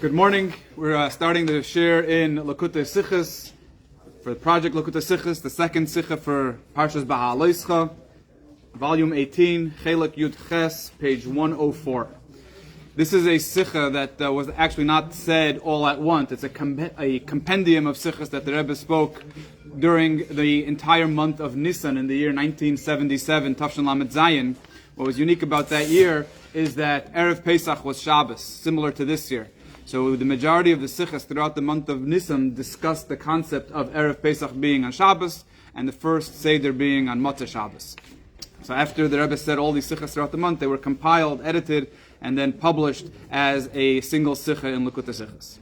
Good morning. We're starting the share in Behaalosecha for the project Behaalosecha, the second Sicha for Parshas Behaalosecha, volume 18, Chelek Yud Ches, page 104. This is a Sicha that was actually not said all at once. It's a compendium of Sichas that the Rebbe spoke during the entire month of Nisan in the year 1977, Tafshin Lamed Zayin. What was unique about that year is that Erev Pesach was Shabbos, similar to this year. So the majority of the Sichas throughout the month of Nisan discussed the concept of Erev Pesach being on Shabbos and the first Seder being on Motzei Shabbos. So after the Rebbe said all these Sichas throughout the month, they were compiled, edited, and then published as a single Sicha in Behaalosecha.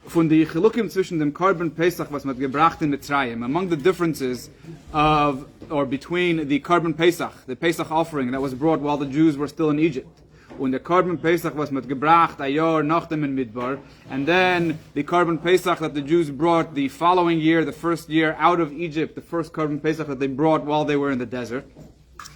Von die Chilukim zwischen dem Korban Pesach was mit gebracht in Mitzrayim, among the differences between the Korban Pesach, the Pesach offering that was brought while the Jews were still in Egypt, und der Korban Pesach was mit gebracht a Jahr nach dem in Midbar, and then the Korban Pesach that the Jews brought the following year, the first year out of Egypt, the first Korban Pesach that they brought while they were in the desert,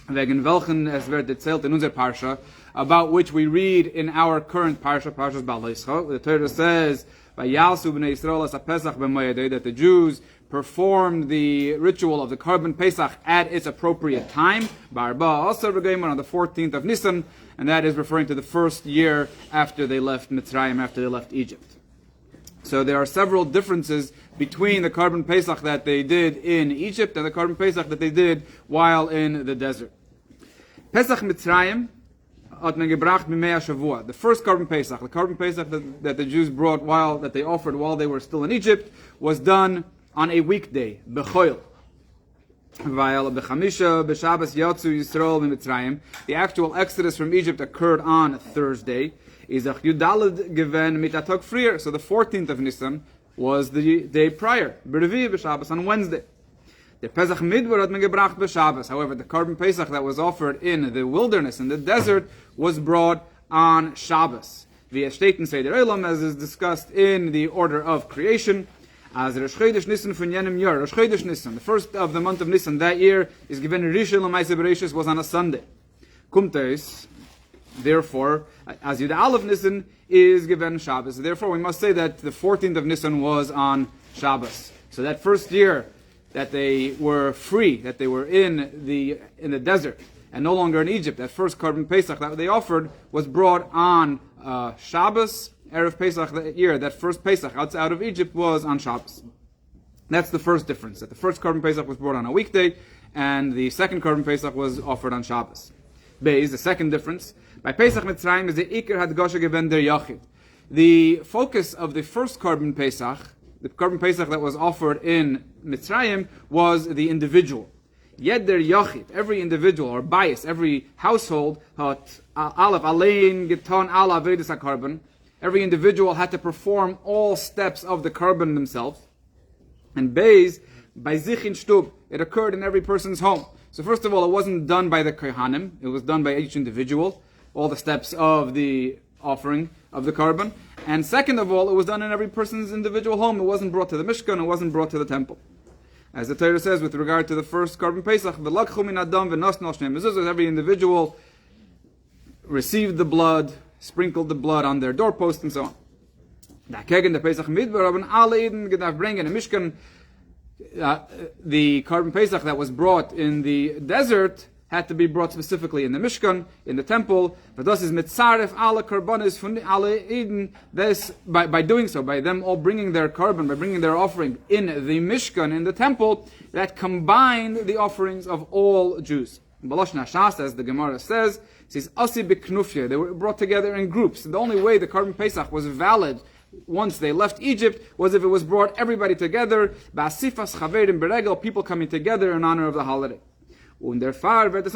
wegen welchen es wird erzählt in unser Parsha, about which we read in our current Parsha, Parshas Behaalosecha. The Torah says, "Vayalsu b'nei Yisrael as Pesach b'moedei," that the Jews performed the ritual of the Korban Pesach at its appropriate time, Barba Asar B'Geimer, on the 14th of Nisan, and that is referring to the first year after they left Mitzrayim, after they left Egypt. So there are several differences between the Korban Pesach that they did in Egypt and the Korban Pesach that they did while in the desert. Pesach Mitzrayim hat man gebracht mimei Shavua. The first Korban Pesach, the Korban Pesach that the Jews brought that they offered while they were still in Egypt, was done on a weekday, Bechoil. The actual exodus from Egypt occurred on Thursday. So the 14th of Nisan was the day prior, on Wednesday. The Pesach Midbar had been gebracht b'Shabbos. However, the Korban Pesach that was offered in the wilderness, in the desert, was brought on Shabbos. Via Shteten Seder Olam, as is discussed in the order of creation. As Rosh Chodesh Nisan from Yenim Yor, Rosh Chodesh Nisan, the first of the month of Nisan that year, is given Rishon L'Maaseh Bereishis, was on a Sunday. Kumteis, therefore, as Yud Aleph Nisan is given Shabbos. Therefore, we must say that the 14th of Nisan was on Shabbos. So that first year that they were free, that they were in the desert and no longer in Egypt, that first Korban Pesach that they offered was brought on Shabbos. Erev Pesach that year, that first Pesach out of Egypt was on Shabbos. That's the first difference, that the first Korban Pesach was brought on a weekday, and the second Korban Pesach was offered on Shabbos. Beis, the second difference, by Pesach Mitzrayim is the Iker Hadgasha Geven der Yachid. The focus of the first Korban Pesach, the Korban Pesach that was offered in Mitzrayim, was the individual. Yet der Yachid, every individual, or bias, every household, hat Aleph Alein Geton Ala Avedis HaKorban. Every individual had to perform all steps of the Korban themselves. And Beis, by Zichin Shtub, it occurred in every person's home. So first of all, it wasn't done by the Kohanim, it was done by each individual, all the steps of the offering of the Korban. And second of all, it was done in every person's individual home. It wasn't brought to the Mishkan, it wasn't brought to the temple. As the Torah says with regard to the first Korban Pesach, every individual received the blood, sprinkled the blood on their doorpost and so on. The Pesach Midbar haben alle Eden gedarf bringen in Mishkan. The Korban Pesach that was brought in the desert had to be brought specifically in the Mishkan, in the temple. But this is mitzaref alle korbanos von alle Eden. This, by doing so, by them all bringing their korban, by bringing their offering in the Mishkan, in the temple, that combined the offerings of all Jews. Balosh Nashas, as the Gemara says, says Asi B'Knufya. They were brought together in groups. The only way the Korban Pesach was valid once they left Egypt was if it was brought everybody together. Ba'asifas Chaverim Beregel, people coming together in honor of the holiday. And therefore, and that's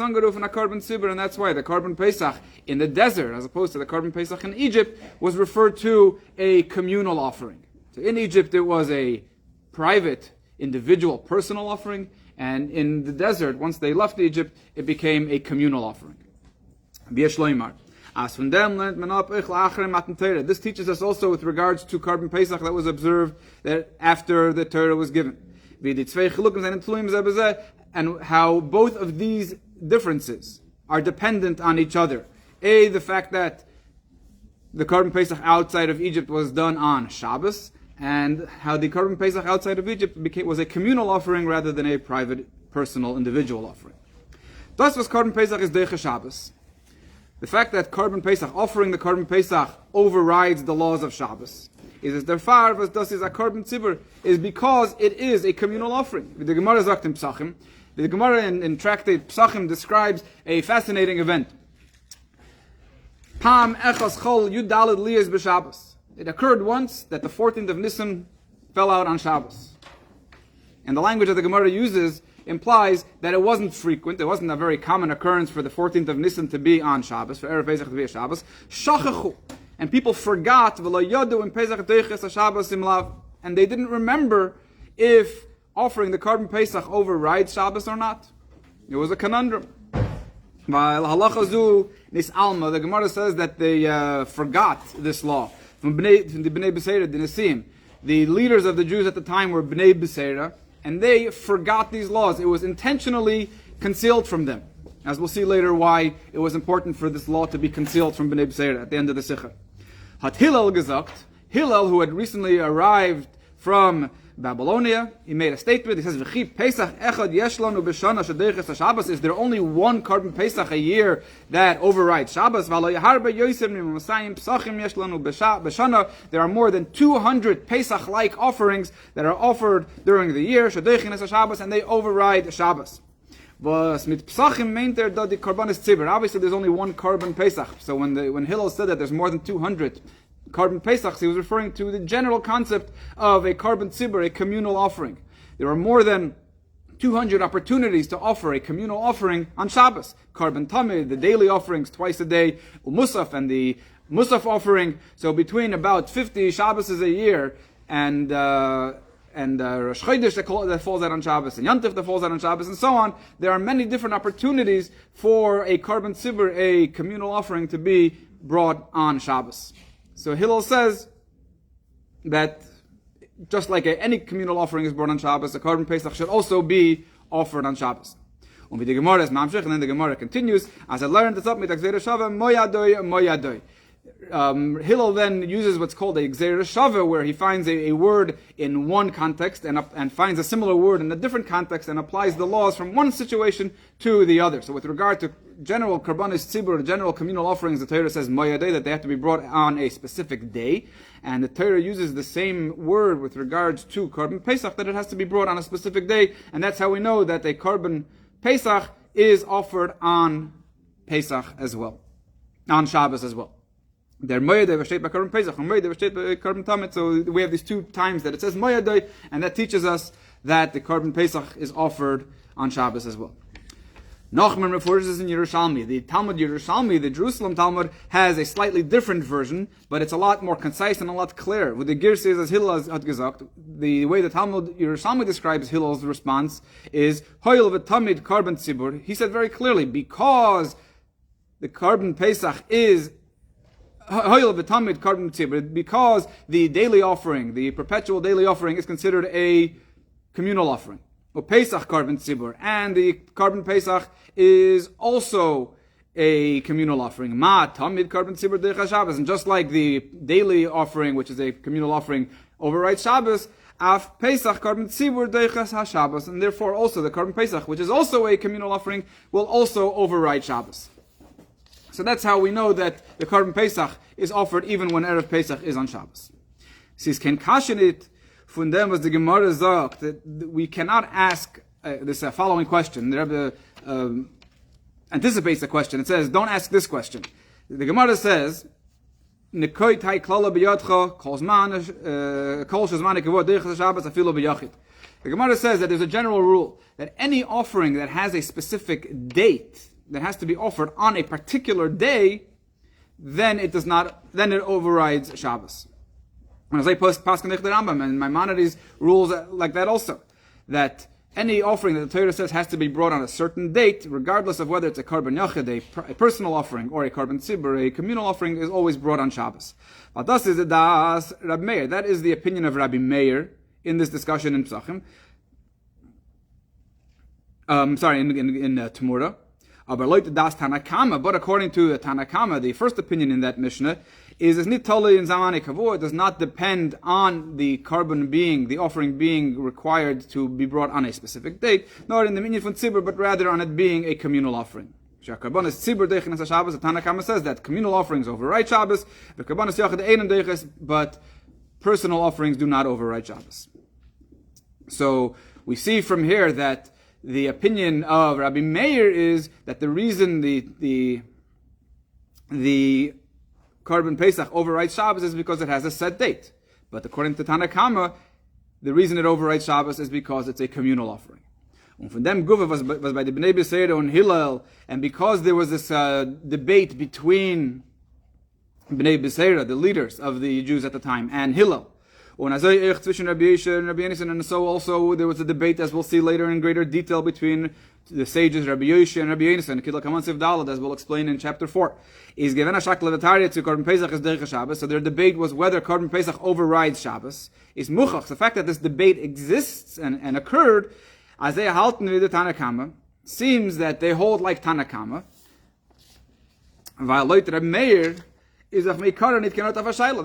why the Korban Pesach in the desert, as opposed to the Korban Pesach in Egypt, was referred to a communal offering. So in Egypt, it was a private, individual, personal offering. And in the desert, once they left Egypt, it became a communal offering. This teaches us also with regards to Korban Pesach that was observed that after the Torah was given. And how both of these differences are dependent on each other. The fact that the Korban Pesach outside of Egypt was done on Shabbos, and how the Korban Pesach outside of Egypt was a communal offering rather than a private, personal, individual offering. Das was Korban Pesach is Deiche Shabbos. The fact that Korban Pesach, offering the Korban Pesach, overrides the laws of Shabbos, is der Fall, was das is a Korban Tzibur, is because it is a communal offering. The Gemara sagt in Psachim, the Gemara in Tractate Psachim describes a fascinating event. Pam echas chol yudalid liyas b'Shabbos. It occurred once that the 14th of Nisan fell out on Shabbos. And the language that the Gemara uses implies that it wasn't frequent, it wasn't a very common occurrence for the 14th of Nisan to be on Shabbos, for Erev Pesach to be a Shabbos. Shachachu. And people forgot, v'lo yodu in Pesach teiches ha-Shabbos imlav. And they didn't remember if offering the Korban Pesach overrides Shabbos or not. It was a conundrum. While halacha zu nis alma, the Gemara says that they forgot this law. From the Bnei Beseira, the Nisim. The leaders of the Jews at the time were Bnei Beseira, and they forgot these laws. It was intentionally concealed from them. As we'll see later why it was important for this law to be concealed from Bnei Beseira at the end of the Sikha. Hat Hillel gesagt, Hillel, who had recently arrived from Babylonia, he made a statement. He says, "V'chi Pesach echad yesh lanu b'shana shadeiches Shabbos." Is there only one Korban Pesach a year that overrides Shabbos? V'alo yaharba yoser mimasayim psachim yesh lanu b'shana. There are more than 200 Pesach-like offerings that are offered during the year, shadeiches Shabbos, and they override Shabbos. But mit psachim meint that the Korban is tzibur. Obviously, there's only one Korban Pesach. So when Hillel said that there's more than 200 Korban Pesach, he was referring to the general concept of a Korban Tzibur, a communal offering. There are more than 200 opportunities to offer a communal offering on Shabbos. Korban Tamid, the daily offerings twice a day, Musaf and the Musaf offering. So between about 50 Shabboses a year and Rosh Chodesh that falls out on Shabbos, and Yantif that falls out on Shabbos, and so on, there are many different opportunities for a Korban Tzibur, a communal offering, to be brought on Shabbos. So Hillel says that just like any communal offering is brought on Shabbos, the Korban Pesach should also be offered on Shabbos. And then the Gemara continues, as I learned this up, Hillel then uses what's called a Gzeira Shava, where he finds a word in one context and finds a similar word in a different context and applies the laws from one situation to the other. So with regard to general Karbanis Tzibur, general communal offerings, the Torah says Moyadei, that they have to be brought on a specific day. And the Torah uses the same word with regards to Korban Pesach, that it has to be brought on a specific day. And that's how we know that a Korban Pesach is offered on Pesach as well, on Shabbos as well. So we have these two times that it says Moyadei, and that teaches us that the Korban Pesach is offered on Shabbos as well. Nachman refers this in Yerushalmi. The Talmud Yerushalmi, the Jerusalem Talmud, has a slightly different version, but it's a lot more concise and a lot clearer. With the Gir says, as Hillel hat gesagt, the way the Talmud Yerushalmi describes Hillel's response is, Hoyel v'tamid Korban Tzibur. He said very clearly, because the Korban Pesach is because the daily offering, the perpetual daily offering, is considered a communal offering. Pesach Korban Tzibur, and the Korban Pesach is also a communal offering. Ma Tamid Korban Tzibur Deicha Shabbos, and just like the daily offering, which is a communal offering, overrides Shabbos, Af Pesach Korban Tzibur Deicha HaShabbos, and therefore also the Korban Pesach, which is also a communal offering, will also override Shabbos. So that's how we know that the Korban Pesach is offered even when Erev Pesach is on Shabbos. Sis ken kashenit von dem was the Gemara sagt, that we cannot ask this following question. The Rebbe anticipates the question. It says, don't ask this question. The Gemara says, Nekoit hai klala b'yadcha kol shezman ekavod deichas Shabbos afilu b'yachid. The Gemara says that there's a general rule that any offering that has a specific date that has to be offered on a particular day, then it overrides Shabbos. And as I Paskin Nech the Rambam, and Maimonides rules like that also, that any offering that the Torah says has to be brought on a certain date, regardless of whether it's a Korban Yachid, a personal offering, or a Korban Tzibur, a communal offering, is always brought on Shabbos. But das is das Rabbi Meir. That is the opinion of Rabbi Meir in this discussion in Psachim. In Tamura. But according to the Tanakama, the first opinion in that Mishnah is nit tolei in zamani kavua. It does not depend on the the offering being required to be brought on a specific date, nor in the minyan von tzibur, but rather on it being a communal offering. The Tanakama says that communal offerings override Shabbos, but personal offerings do not override Shabbos. So we see from here that the opinion of Rabbi Meir is that the reason the Korban Pesach overrides Shabbos is because it has a set date. But according to Tanakama, the reason it overrides Shabbos is because it's a communal offering. And from them Guva was by the Bnei Beseira and Hillel, and because there was this debate between Bnei Beseira, the leaders of the Jews at the time, and Hillel. And so also there was a debate, as we'll see later in greater detail, between the sages Rabbi Yoshe and Rabbi Yonasan, as we'll explain in chapter 4. So their debate was whether Korban Pesach overrides Shabbos. Is muchach, the fact that this debate exists and occurred, as they halten with the Tanakama, seems that they hold like Tanakama. Rabbi Meir is the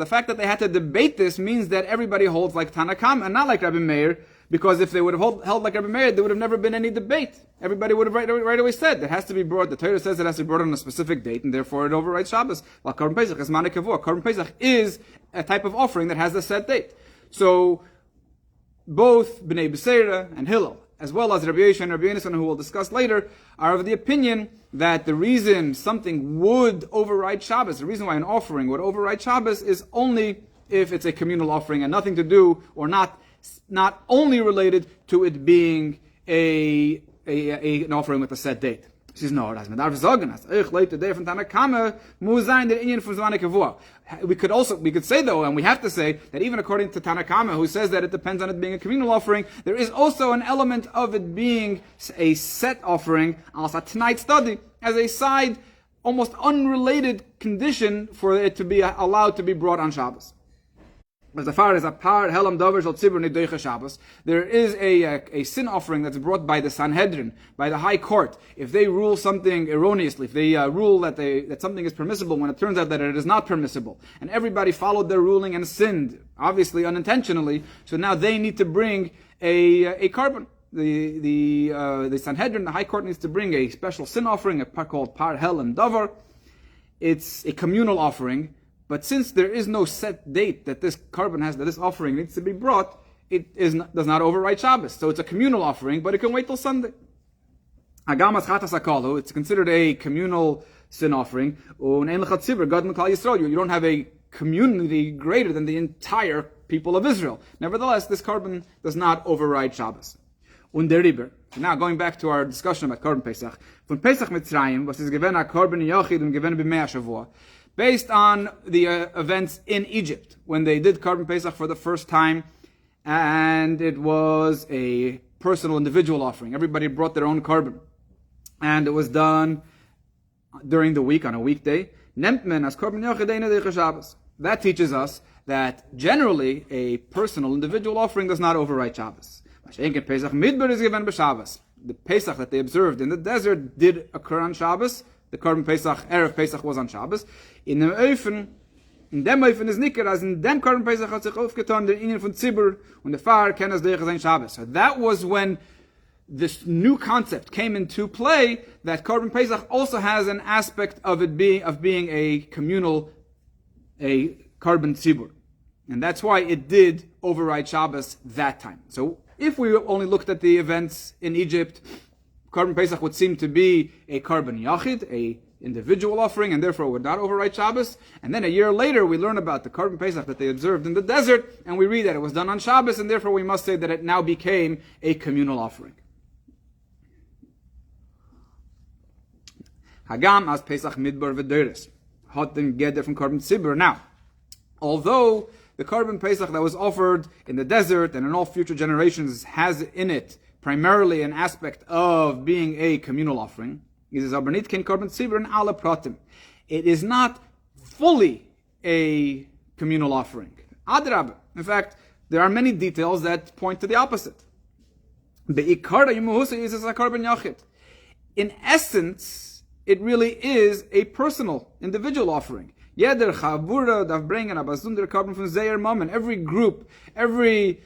fact that they had to debate this means that everybody holds like Tanakam and not like Rabbi Meir, because if they would have held like Rabbi Meir, there would have never been any debate. Everybody would have right away said it has to be brought. The Torah says it has to be brought on a specific date, and therefore it overrides Shabbos. While Korban Pesach is Manik Kavua. Korban Pesach is a type of offering that has a set date. So both Bnei Beseira and Hillel, as well as Rabbi Yoshe and Rabbi Yonasan, who we'll discuss later, are of the opinion that the reason something would override Shabbos, the reason why an offering would override Shabbos, is only if it's a communal offering and nothing to do, or not only related to it being an offering with a set date. We could say though, and we have to say, that even according to Tanakama, who says that it depends on it being a communal offering, there is also an element of it being a set offering, also tonight's study, as a side, almost unrelated condition for it to be allowed to be brought on Shabbos. As far as a par helam davar shel tzibur nideicha Shabbos, there is a sin offering that's brought by the Sanhedrin, by the High Court. If they rule something erroneously, if they rule that something is permissible when it turns out that it is not permissible, and everybody followed their ruling and sinned, obviously unintentionally, so now they need to bring a carbon. The Sanhedrin, the High Court, needs to bring a special sin offering, called par helam davar. It's a communal offering. But since there is no set date that this carbon has, that this offering needs to be brought, does not override Shabbos. So it's a communal offering, but it can wait till Sunday. It's considered a communal sin offering. You don't have a community greater than the entire people of Israel. Nevertheless, this carbon does not override Shabbos. Now, going back to our discussion about Korban Pesach. Von Pesach Mitzrayim, was is given a Korban Yachid und given b'mei Shavua. Based on the events in Egypt, when they did Korban Pesach for the first time, and it was a personal, individual offering. Everybody brought their own carbon. And it was done during the week, on a weekday. That teaches us that generally a personal, individual offering does not override Shabbos. The Pesach that they observed in the desert did occur on Shabbos. The Korban Pesach, Erev Pesach, was on Shabbos. In dem Öfen is nicker, as in dem Korban Pesach hat sich aufgetan, der Ingen von Zibur, und der Pfarrer kann es durch sein Shabbos. So that was when this new concept came into play, that Korban Pesach also has an aspect of being a communal, a Korban Tzibur. And that's why it did override Shabbos that time. So if we only looked at the events in Egypt, Korban Pesach would seem to be a Korban Yachid, a individual offering, and therefore would not override Shabbos. And then a year later, we learn about the Korban Pesach that they observed in the desert, and we read that it was done on Shabbos, and therefore we must say that it now became a communal offering. Hagam as Pesach Midbar v'Deiris. Hot and Geder from Korban Tzibur. Now, although the Korban Pesach that was offered in the desert and in all future generations has in it primarily an aspect of being a communal offering, it is not fully a communal offering. Adrab. In fact, there are many details that point to the opposite. In essence, it really is a personal, individual offering. Jeder Chavura darf bringen a besondere Korban von seiner Mammon. Every group, every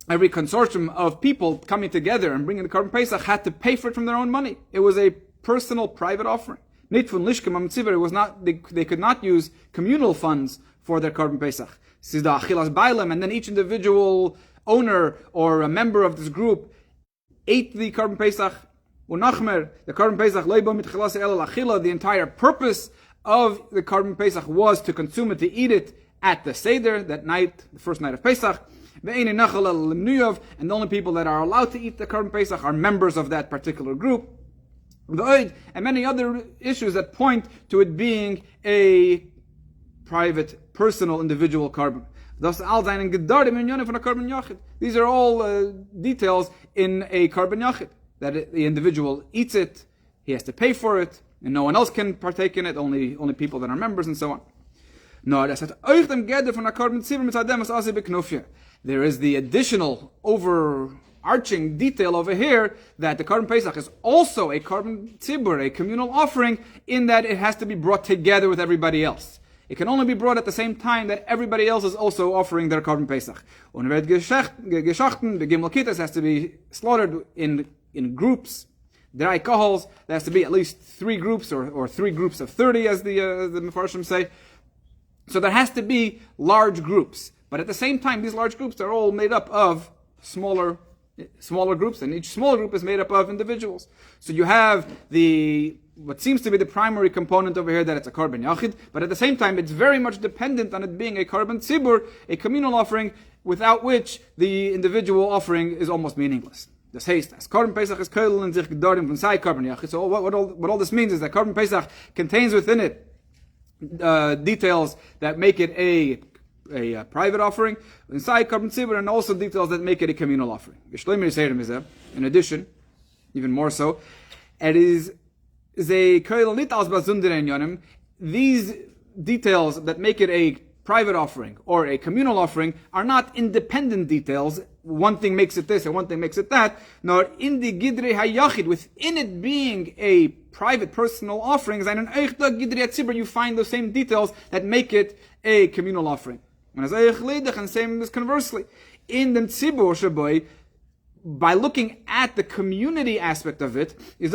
consortium of people coming together and bringing the Korban Pesach had to pay for it from their own money. It was a personal, private offering. Nit von Lishkem am Tziver, it was not, they could not use communal funds for their Korban Pesach. This is the Achilas Bailam, and then each individual owner or a member of this group ate the Korban Pesach. Unachmer, the Korban Pesach, the entire purpose of the Korban Pesach was to consume it, to eat it at the Seder, that night, the first night of Pesach. And the only people that are allowed to eat the Korban Pesach are members of that particular group. And many other issues that point to it being a private, personal, individual Korban. These are all details in a Korban Yachid, that the individual eats it, he has to pay for it, and no one else can partake in it, only people that are members, and so on. There is the additional overarching detail over here that the Korban Pesach is also a Korban Tzibur, a communal offering, in that it has to be brought together with everybody else. It can only be brought at the same time that everybody else is also offering their Korban Pesach. The Gimel Kittas has to be slaughtered in groups. Drei Kahals, there has to be at least 3 groups, or 3 groups of 30, as the Mefarshim say. So there has to be large groups. But at the same time, these large groups are all made up of smaller groups, and each smaller group is made up of individuals. So you have what seems to be the primary component over here, that it's a Korban Yachid, but at the same time, it's very much dependent on it being a Korban Tzibur, a communal offering, without which the individual offering is almost meaningless. Das heißt, as Korban Pesach is koilel in sich gedorim von sei Korban Yachid. So what all this means is that Korban Pesach contains within it details that make it a private offering, inside Korban Tzibur, and also details that make it a communal offering. In addition, even more so, it is a koilel nit als besondere inyanim. These details that make it a private offering or a communal offering are not independent details. One thing makes it this and one thing makes it that. Nor in the gidrei hayachid, within it being a private, personal offering, you find those same details that make it a communal offering. And same is conversely. In the tzibur shaboy, by looking at the community aspect of it, you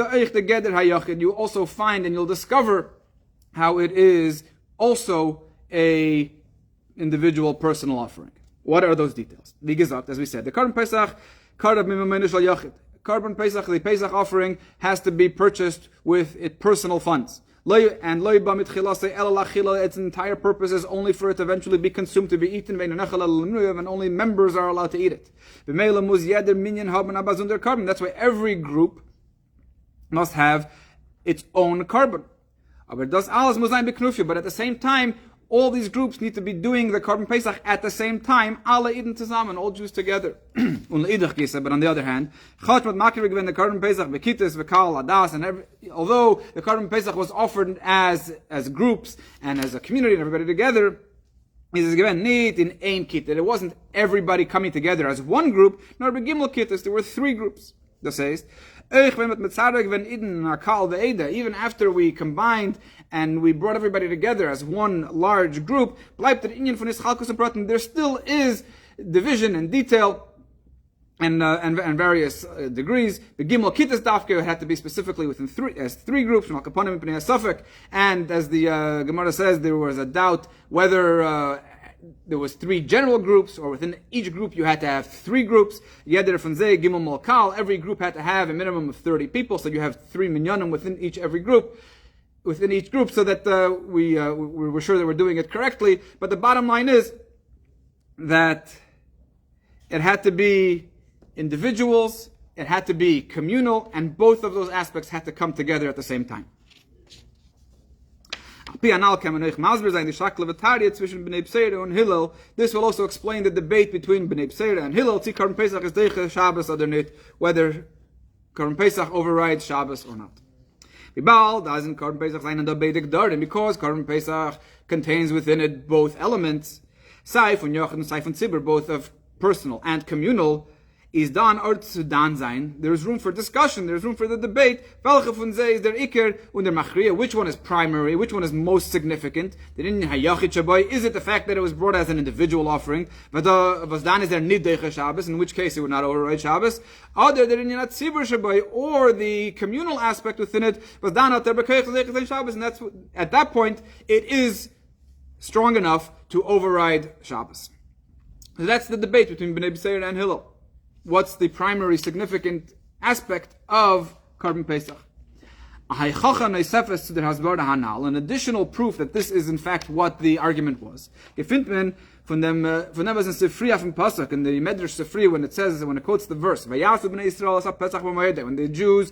also find and you'll discover how it is also a individual personal offering. What are those details? Wie gesagt, as we said, the Korban Pesach, Korban Pesach, the Pesach offering has to be purchased with its personal funds. And its entire purpose is only for it to eventually be consumed, to be eaten, and only members are allowed to eat it. That's why every group must have its own Korban. But at the same time, all these groups need to be doing the Korban Pesach at the same time, alle Iden zusammen, all Jews together. But on the other hand, the Korban Pesach, and although the Korban Pesach was offered as groups and as a community and everybody together, it is given need in ein kit, that it wasn't everybody coming together as one group, nor begimel kittas, there were 3 groups. That says, even after we combined and we brought everybody together as one large group, there still is division and detail and various degrees. The Gimel Kittas Dafke had to be specifically within 3 groups, and as the Gemara says, there was a doubt whether there was 3 general groups, or within each group you had to have 3 groups. Yeder von Zeh, Gimel Molkal, every group had to have a minimum of 30 people, so you have 3 minyanim within each group, so that we were sure that we're doing it correctly. But the bottom line is that it had to be individuals, it had to be communal, and both of those aspects had to come together at the same time. This will also explain the debate between Bnei Bseira and Hillel, Korban Pesach is Deiche Shabbos or not, whether Korban Pesach overrides Shabbos or not. Because Korban Pesach contains within it both elements, Saif and Yochid and Saif and Tzibur, both of personal and communal. is dan ort zu dan sein. There's room for discussion. There's room for the debate. Welche von sie is der Iker und der Machriya? Which one is primary? Which one is most significant? Is it the fact that it was brought as an individual offering? Was dan is there niddeche Shabbos? In which case it would not override Shabbos. Other than tzibur shabai, or the communal aspect within it. Was dan at der Shabbos, and that's at that point it is strong enough to override Shabbos. So that's the debate between Bnei B'Seir and Hillel. What's the primary significant aspect of Korban Pesach? An additional proof that this is in fact what the argument was. Gefindt men von dem was in Sifri auf dem Pasuk, in the Medrash Sifri, when it quotes the verse, Vayasu Bnei Yisrael asah Pesach b'moed, when the Jews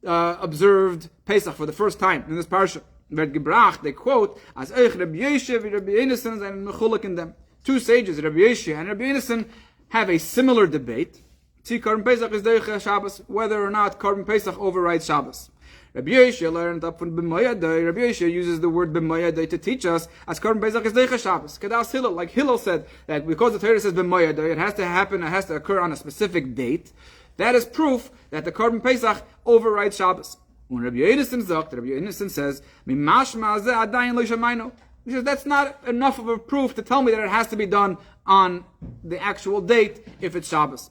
observed Pesach for the first time in this parsha, they quote, as Eich Rabbi Yeshe and Rabbi Yonasan and mechulek in them. Two sages, Rabbi Yeshe and Rabbi Yonasan, have a similar debate. Korban Pesach is Deicha Shabbos, whether or not Korban Pesach overrides Shabbos. Rabbi Yeshe learned up from B'moyadai. Rabbi Yeshe uses the word B'moyadai to teach us as Korban Pesach is Deicha Shabbos. Kedas Hillel, like Hillel said, that because the Torah says B'moyadai, it has to happen, it has to occur on a specific date. That is proof that the Korban Pesach overrides Shabbos. When Rabbi Yonasan says, Mimashma zeh adayin lo shamayno. He says that's not enough of a proof to tell me that it has to be done on the actual date if it's Shabbos.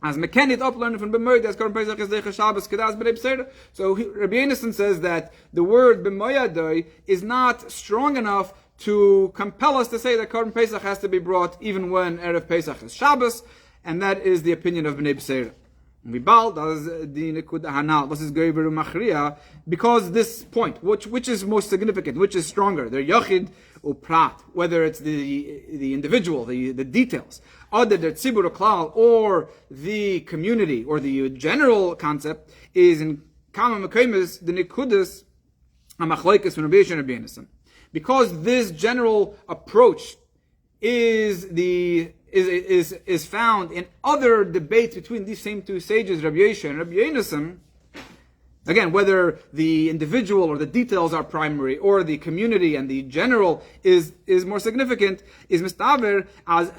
As Mekenit uplearned from B'moyad as Korban Pesach is Deicha Shabbos kedas b'nei B'seira. So Rabbi Yonasan says that the word B'moyadai is not strong enough to compel us to say that Korban Pesach has to be brought even when Erev Pesach is Shabbos, and that is the opinion of B'nei B'seira. Because this point, which is most significant, which is stronger, the Yachid Uprat, whether it's the individual, the details, other the Tzibur Klal, or the community, or the general concept, is in Kama Mekaymes, the Nikudas, HaMachloikes from Rabbi Yeshe and Rabbi Yonasan. Because this general approach is found in other debates between these same two sages, Rabbi Yeshe and Rabbi Yonasan. Again, whether the individual or the details are primary, or the community and the general is more significant, is mistaver as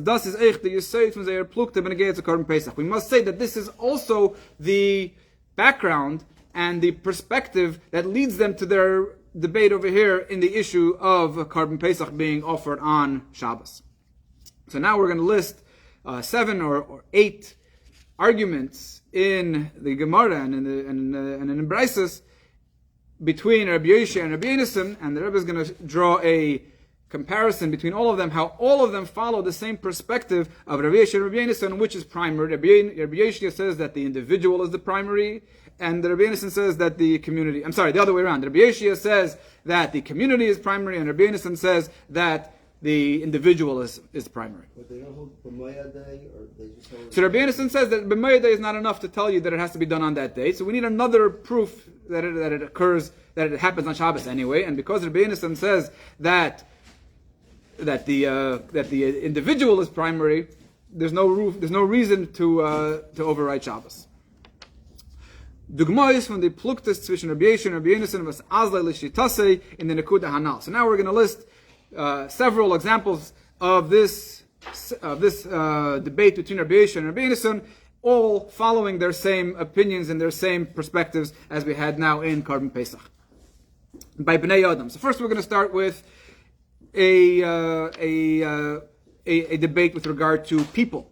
das is echt the yesod from their plukte benegayet Korban Pesach. We must say that this is also the background and the perspective that leads them to their debate over here in the issue of Korban Pesach being offered on Shabbos. So now we're going to list 7 or 8 arguments in the Gemara and in the Braisos between Rabbi Yeshe and Rabbi Yonasan, and the Rebbe is going to draw a comparison between all of them, how all of them follow the same perspective of Rabbi Yeshe and Rabbi Yonasan, which is primary. Rabbi Yeshe says that the individual is the primary, and the Rabbi Yonasan says that the community, I'm sorry, the other way around. Rabbi Yeshe says that the community is primary, and Rabbi Yonasan says that the individual is primary. But they don't hold B'moyadai, or they just hold... So Rabbi Yonasan says that B'moyadai is not enough to tell you that it has to be done on that day. So we need another proof that it occurs, that it happens on Shabbos anyway. And because Rabbi Yonasan says that the individual is primary, there's no reason to override Shabbos. Dugmois from the pluktes zwischen Rabbi Yeshe and Rabbi Yonasan was azlei l'shitase in the Nekuda Hanal. So now we're going to list several examples of this debate between Rabbi Yeshe and Rabbi Yonasan, all following their same opinions and their same perspectives as we had now in Korban Pesach by Bnei Adam. So first we're going to start with a debate with regard to people,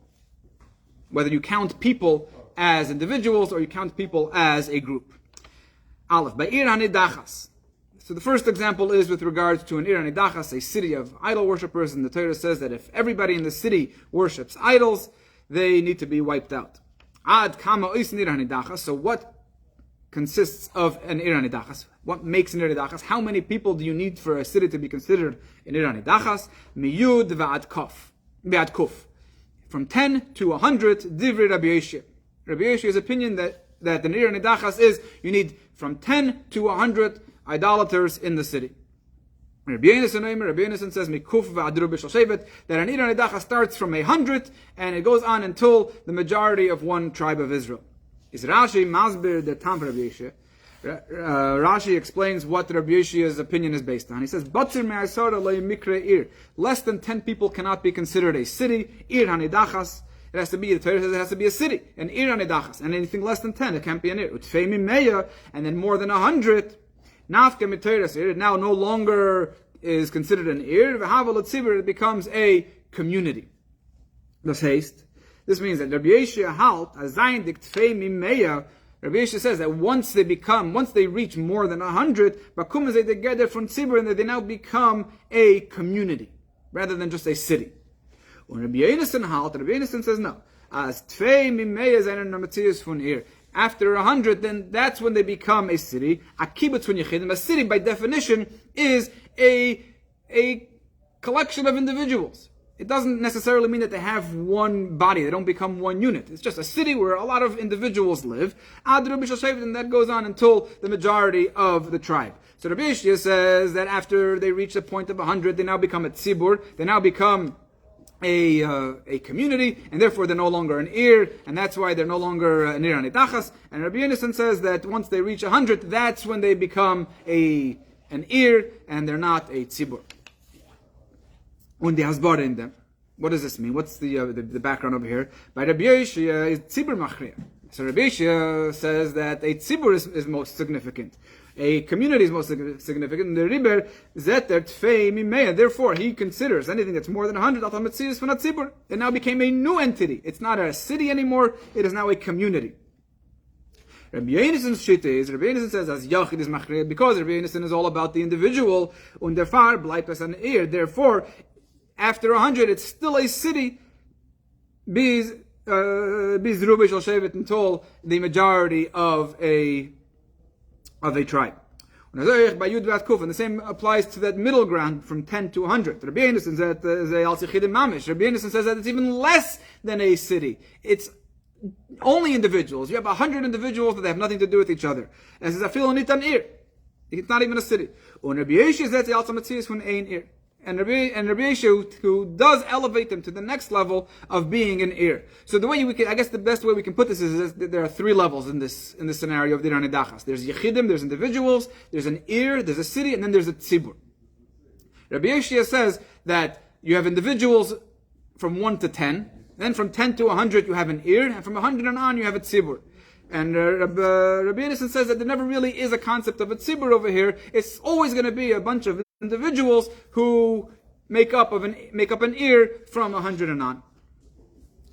whether you count people as individuals or you count people as a group. Aleph, Ba'ir Hanidachas. So the first example is with regards to an Ir Hanidachas, a city of idol worshippers, and the Torah says that if everybody in the city worships idols, they need to be wiped out. Ad kama ois Ir Hanidachas. So what consists of an Ir Hanidachas? What makes an Ir Hanidachas? How many people do you need for a city to be considered an Ir Hanidachas? Miyud va'ad kuf. From 10 to 100, Divrei Rabbi Yeshe. Rabbi Yeshe's opinion that the Ir Hanidachas is you need from 10 to 100 idolaters in the city. Rabbi Yonasan says mikuf va'adru b'shal shevet, that an Ir Hanidachas starts from 100 and it goes on until the majority of one tribe of Israel. Is Rashi masbir the tam Rabbi Yeshe? Rashi explains what Rabbi Yeshe's opinion is based on. He says, Batzir me'asara lo mikre ir. Less than 10 people cannot be considered a city. Ir Hanidachas. It has to be, the Torah says it has to be a city, an ir anidachas, and anything less than 10, it can't be an ir. Utfei mimeya, and then more than 100, nafke mitoras ir, it now no longer is considered an ir, v'hava l'tzibur, it becomes a community. Das heißt, this means that Rabbi Yeshua halt, azayin dik tfei mimeya, Rabbi Yeshua says that once they reach more than 100, bakum ze together from tzibur, and that they now become a community, rather than just a city. When Rabbi Eliezer halt, Rabbi Eliezer says no. As tfei mimeya zayin namatzias fun ir. After 100, then that's when they become a city. A kibbutz fun yechidim. A city, by definition, is a collection of individuals. It doesn't necessarily mean that they have one body. They don't become one unit. It's just a city where a lot of individuals live. And that goes on until the majority of the tribe. So Rabbi Yeshua says that after they reach the point of 100, they now become a tzibur. They now become a community, and therefore they're no longer an ir, and that's why they're no longer an ir anidachas. And Rabbi Yonasan says that once they reach 100, that's when they become an ir, and they're not a tzibur. Und die hasbara in them. What does this mean? What's the background over here? By Rabbi Yeshua is tzibur machriya. So Rabbi Yeshua says that a tzibur is most significant. A community is most significant. The riber zeter tfei mimeya. Therefore, he considers anything that's more than 100 al tametzius from a tzibur. It now became a new entity. It's not a city anymore. It is now a community. Rabbi Yonasan's shita is, Rabbi Yonasan says, as yachid is machriya, because Rabbi Yonasan is all about the individual. Und therefore, bleibt es an ir. Therefore, after 100, it's still a city. Bis rubish al shevet, until the majority of a tribe. And the same applies to that middle ground from 10 to 100. Rabbi Yonasan says that it's even less than a city. It's only individuals. You have 100 individuals that have nothing to do with each other. And says, it's not even a city. And Rabbi Yeshua, who does elevate them to the next level of being an ir. So the way I guess the best way we can put this is that there are three levels in this scenario of the Ranidachas. There's yechidim, there's individuals, there's an ir, there's a city, and then there's a tzibur. Rabbi Yeshua says that you have individuals from 1 to 10, then from 10 to 100 you have an ir, and from 100 and on you have a tzibur. And Rabbi Yonasan says that there never really is a concept of a tzibur over here. It's always going to be a bunch of individuals who make up an ir from 100 and on.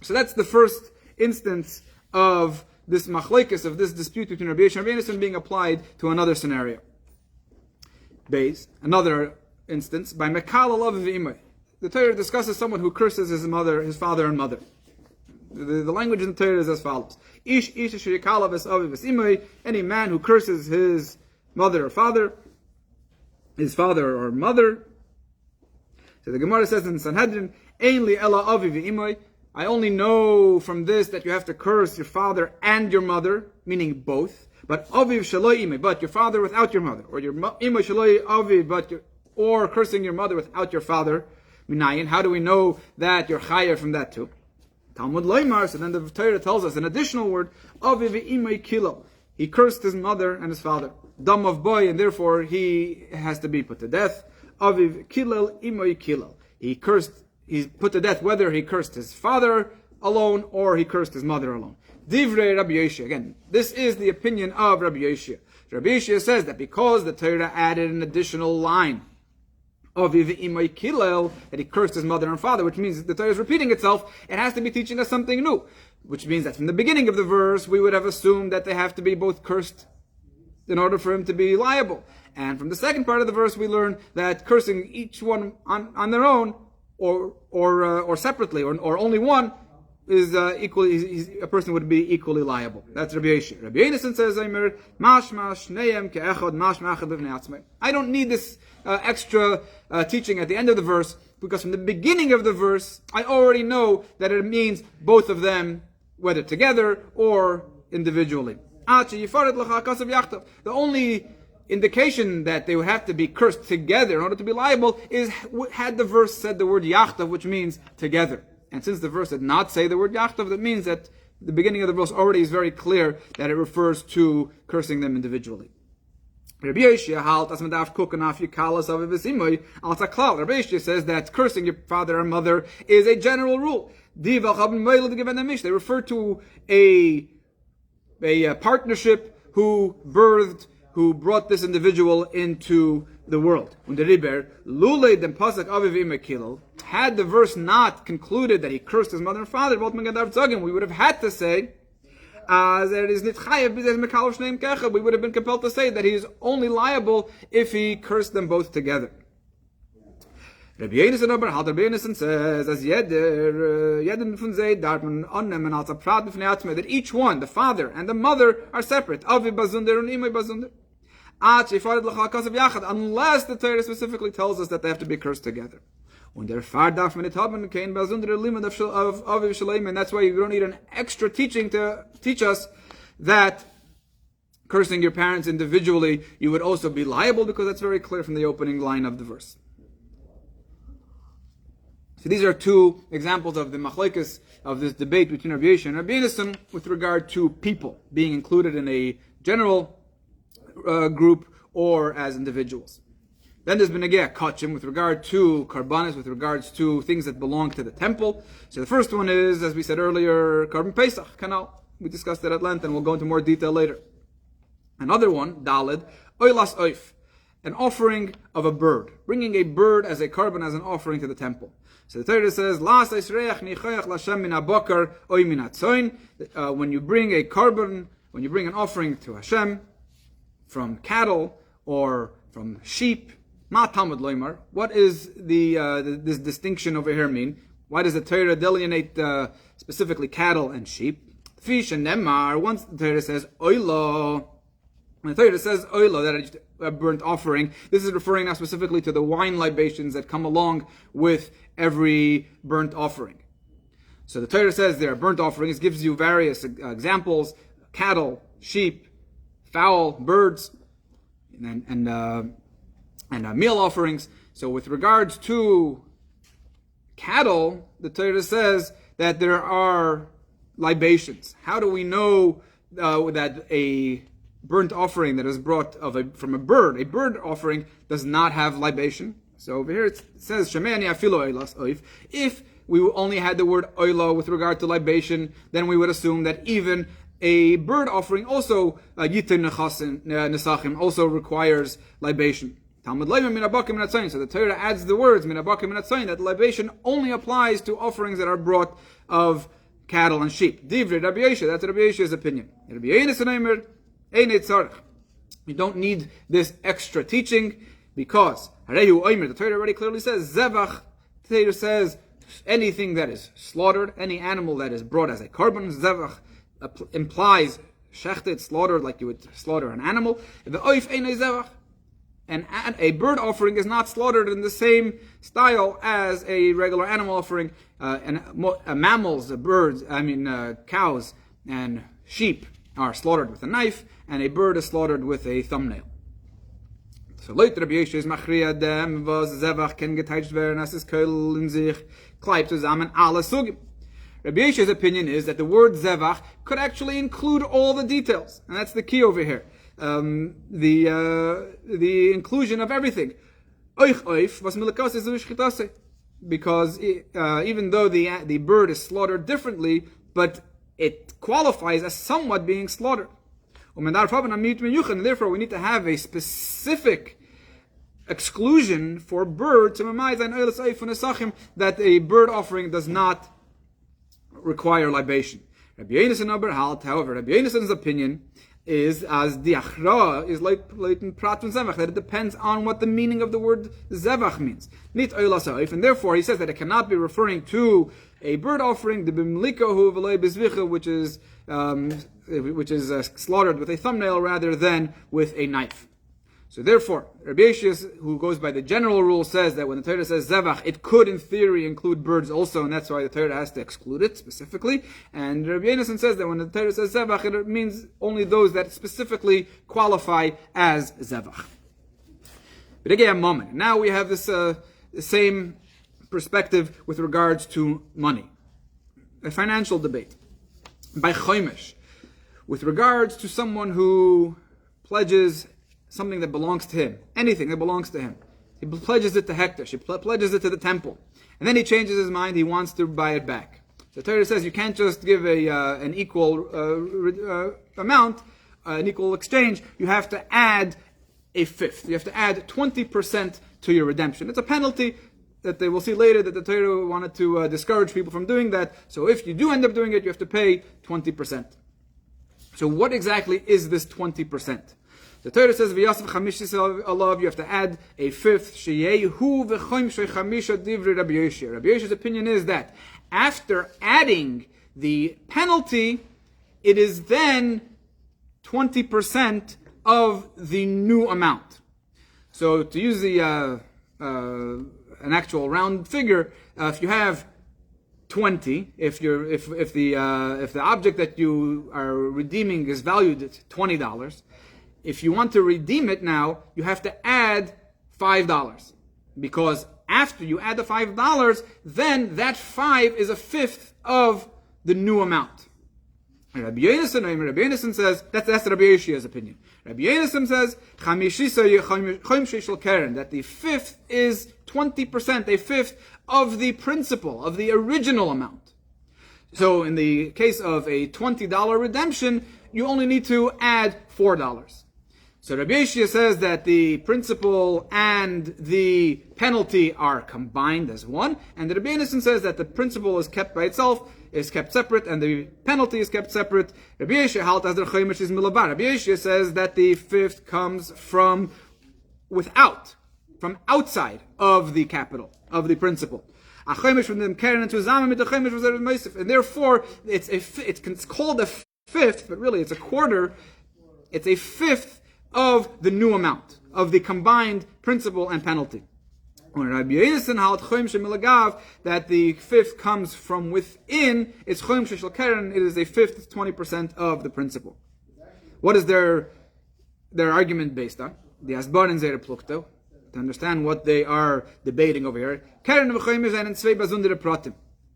So that's the first instance of this machlekes, of this dispute between Rabbi Yeshua and Rabbi Yonasan being applied to another scenario. Another instance, by Mekal alav v'imay. The Torah discusses someone who curses his father and mother. The language in the Torah is as follows: Ish shirikala v'savi v'simay. Any man who curses his mother or father, his father or mother. So the Gemara says in Sanhedrin, Ein li ela avi v'imay. I only know from this that you have to curse your father and your mother, meaning both. But aviv shaloi imay, but your father without your mother, or your imay shaloi aviv, or cursing your mother without your father. Minayin. How do we know that you're chayav from that too? Talmud loymar. So then the Torah tells us an additional word: aviv imay kilo. He cursed his mother and his father. Dam of boy, and therefore he has to be put to death. Aviv kilel imay kilel. He's put to death whether he cursed his father alone or he cursed his mother alone. Divrei Rabbi Yeshua. Again, this is the opinion of Rabbi Yeshua. Rabbi Yeshua says that because the Torah added an additional line, Aviv imay kilel, that he cursed his mother and father, which means the Torah is repeating itself, it has to be teaching us something new. Which means that from the beginning of the verse, we would have assumed that they have to be both cursed in order for him to be liable. And from the second part of the verse, we learn that cursing each one on their own, or separately, or only one, is equally, a person would be equally liable. That's Rabbi Yeshua. Rabbi Yonasan says, I don't need this extra teaching at the end of the verse, because from the beginning of the verse, I already know that it means both of them, whether together or individually. The only indication that they would have to be cursed together in order to be liable is had the verse said the word yachtav, which means together. And since the verse did not say the word yachtav, that means that the beginning of the verse already is very clear that it refers to cursing them individually. Rabbi Yeshua says that cursing your father and mother is a general rule. They refer to a partnership who brought this individual into the world. Had the verse not concluded that he cursed his mother and father, we would have had to say, we would have been compelled to say that he is only liable if he cursed them both together. Rabbi Eliezer says, as that each one, the father and the mother, are separate. Unless the Torah specifically tells us that they have to be cursed together. And that's why you don't need an extra teaching to teach us that cursing your parents individually, you would also be liable, because that's very clear from the opening line of the verse. So these are two examples of the machlekes of this debate between Rabbi Yosha and Rabbi Eliezer with regard to people being included in a general group or as individuals. Then there's been a kachim with regard to karbanis, with regards to things that belong to the temple. So the first one is, as we said earlier, Karban Pesach, Kanal. We discussed it at length, and we'll go into more detail later. Another one, Daled, Oilas Oif, an offering of a bird, bringing a bird as a karban, as an offering to the temple. So the Torah says, when you bring a karban, when you bring an offering to Hashem from cattle or from sheep, ma tamud loymar. What is this distinction over here mean? Why does the Torah delineate specifically cattle and sheep? Fish and nemar. Once the Torah says oilo, when the Torah says oilo, that is a burnt offering, this is referring now specifically to the wine libations that come along with every burnt offering. So the Torah says there are burnt offerings, gives you various examples: cattle, sheep, fowl, birds, and meal offerings. So with regards to cattle, the Torah says that there are libations. How do we know that a burnt offering that is brought from a bird offering does not have libation? So over here it says, Shemani afilo oilas oif. If we only had the word oilo with regard to libation, then we would assume that even a bird offering also, yitin nesachim, also requires libation. So the Torah adds the words that libation only applies to offerings that are brought of cattle and sheep. Divrei Rabbi Yosha, that's Rabbi Yosha's opinion. You don't need this extra teaching, because the Torah already clearly says zevach. The Torah says anything that is slaughtered, any animal that is brought as a karban, zevach implies shechted, slaughtered like you would slaughter an animal. The oif einay zevach. And a bird offering is not slaughtered in the same style as a regular animal offering. Mammals, birds, cows and sheep are slaughtered with a knife, and a bird is slaughtered with a thumbnail. So later Rabbi Yosha is machriya dem was zevach ken geteilt werden as es keul in sich kleibt zusammen alle sugim. Rabbi Yosha's opinion is that the word zevach could actually include all the details, and that's the key over here. The inclusion of everything. Because even though the bird is slaughtered differently, but it qualifies as somewhat being slaughtered. And therefore we need to have a specific exclusion for bird to that a bird offering does not require libation. However, Rabbi Yonasan's opinion is as the achra is like in prat and zevach, that it depends on what the meaning of the word zevach means. Nit oilas ha'oif, and therefore he says that it cannot be referring to a bird offering, the bimlikahu v'lei bizvicha, which is slaughtered with a thumbnail rather than with a knife. So therefore, Rabbi Yosha, who goes by the general rule, says that when the Torah says zevach, it could in theory include birds also, and that's why the Torah has to exclude it specifically. And Rabbi Yonasan says that when the Torah says zevach, it means only those that specifically qualify as zevach. But again, a moment. Now we have this same perspective with regards to money. A financial debate. By chomesh. With regards to someone who pledges something that belongs to him, anything that belongs to him. He pledges it to Hekdesh, he pledges it to the temple. And then he changes his mind, he wants to buy it back. So the Torah says you can't just give an equal amount, an equal exchange. You have to add a fifth. You have to add 20% to your redemption. It's a penalty that they will see later that the Torah wanted to discourage people from doing that. So if you do end up doing it, you have to pay 20%. So what exactly is this 20%? The Torah says, "V'yasef chamishis alav." You have to add a fifth. Sheyehu v'choimshei chamisha divrei Rabbi Yoshia. Rabbi Yoshia's opinion is that after adding the penalty, it is then 20% of the new amount. So to use the an actual round figure, if you have 20, if the object that you are redeeming is valued at $20, if you want to redeem it now, you have to add $5, because after you add the $5, then that 5 is a fifth of the new amount. Rabbi Yonason says that's Rabbi Yoshia's opinion. Rabbi Yonason says that the fifth is 20%, a fifth of the principal, of the original amount. So in the case of a $20 redemption, you only need to add $4. So Rabbi Yoshia says that the principal and the penalty are combined as one, and Rabbi Yonason says that the principal is kept by itself, is kept separate, and the penalty is kept separate. Rabbi Yoshia halt as the chomish is milabar. Rabbi Yoshia says that the fifth comes from outside of the capital, of the principal. And therefore, it's called a fifth, but really it's a quarter. It's a fifth of the new amount, of the combined principal and penalty. When Rabbi Yonason held that the fifth comes from within, it's chom shel keren, it is a fifth, 20% of the principal. What is their argument based on? The asbar and zera plukto, to understand what they are debating over here. Keren v'chom and zwei bazundere pratim.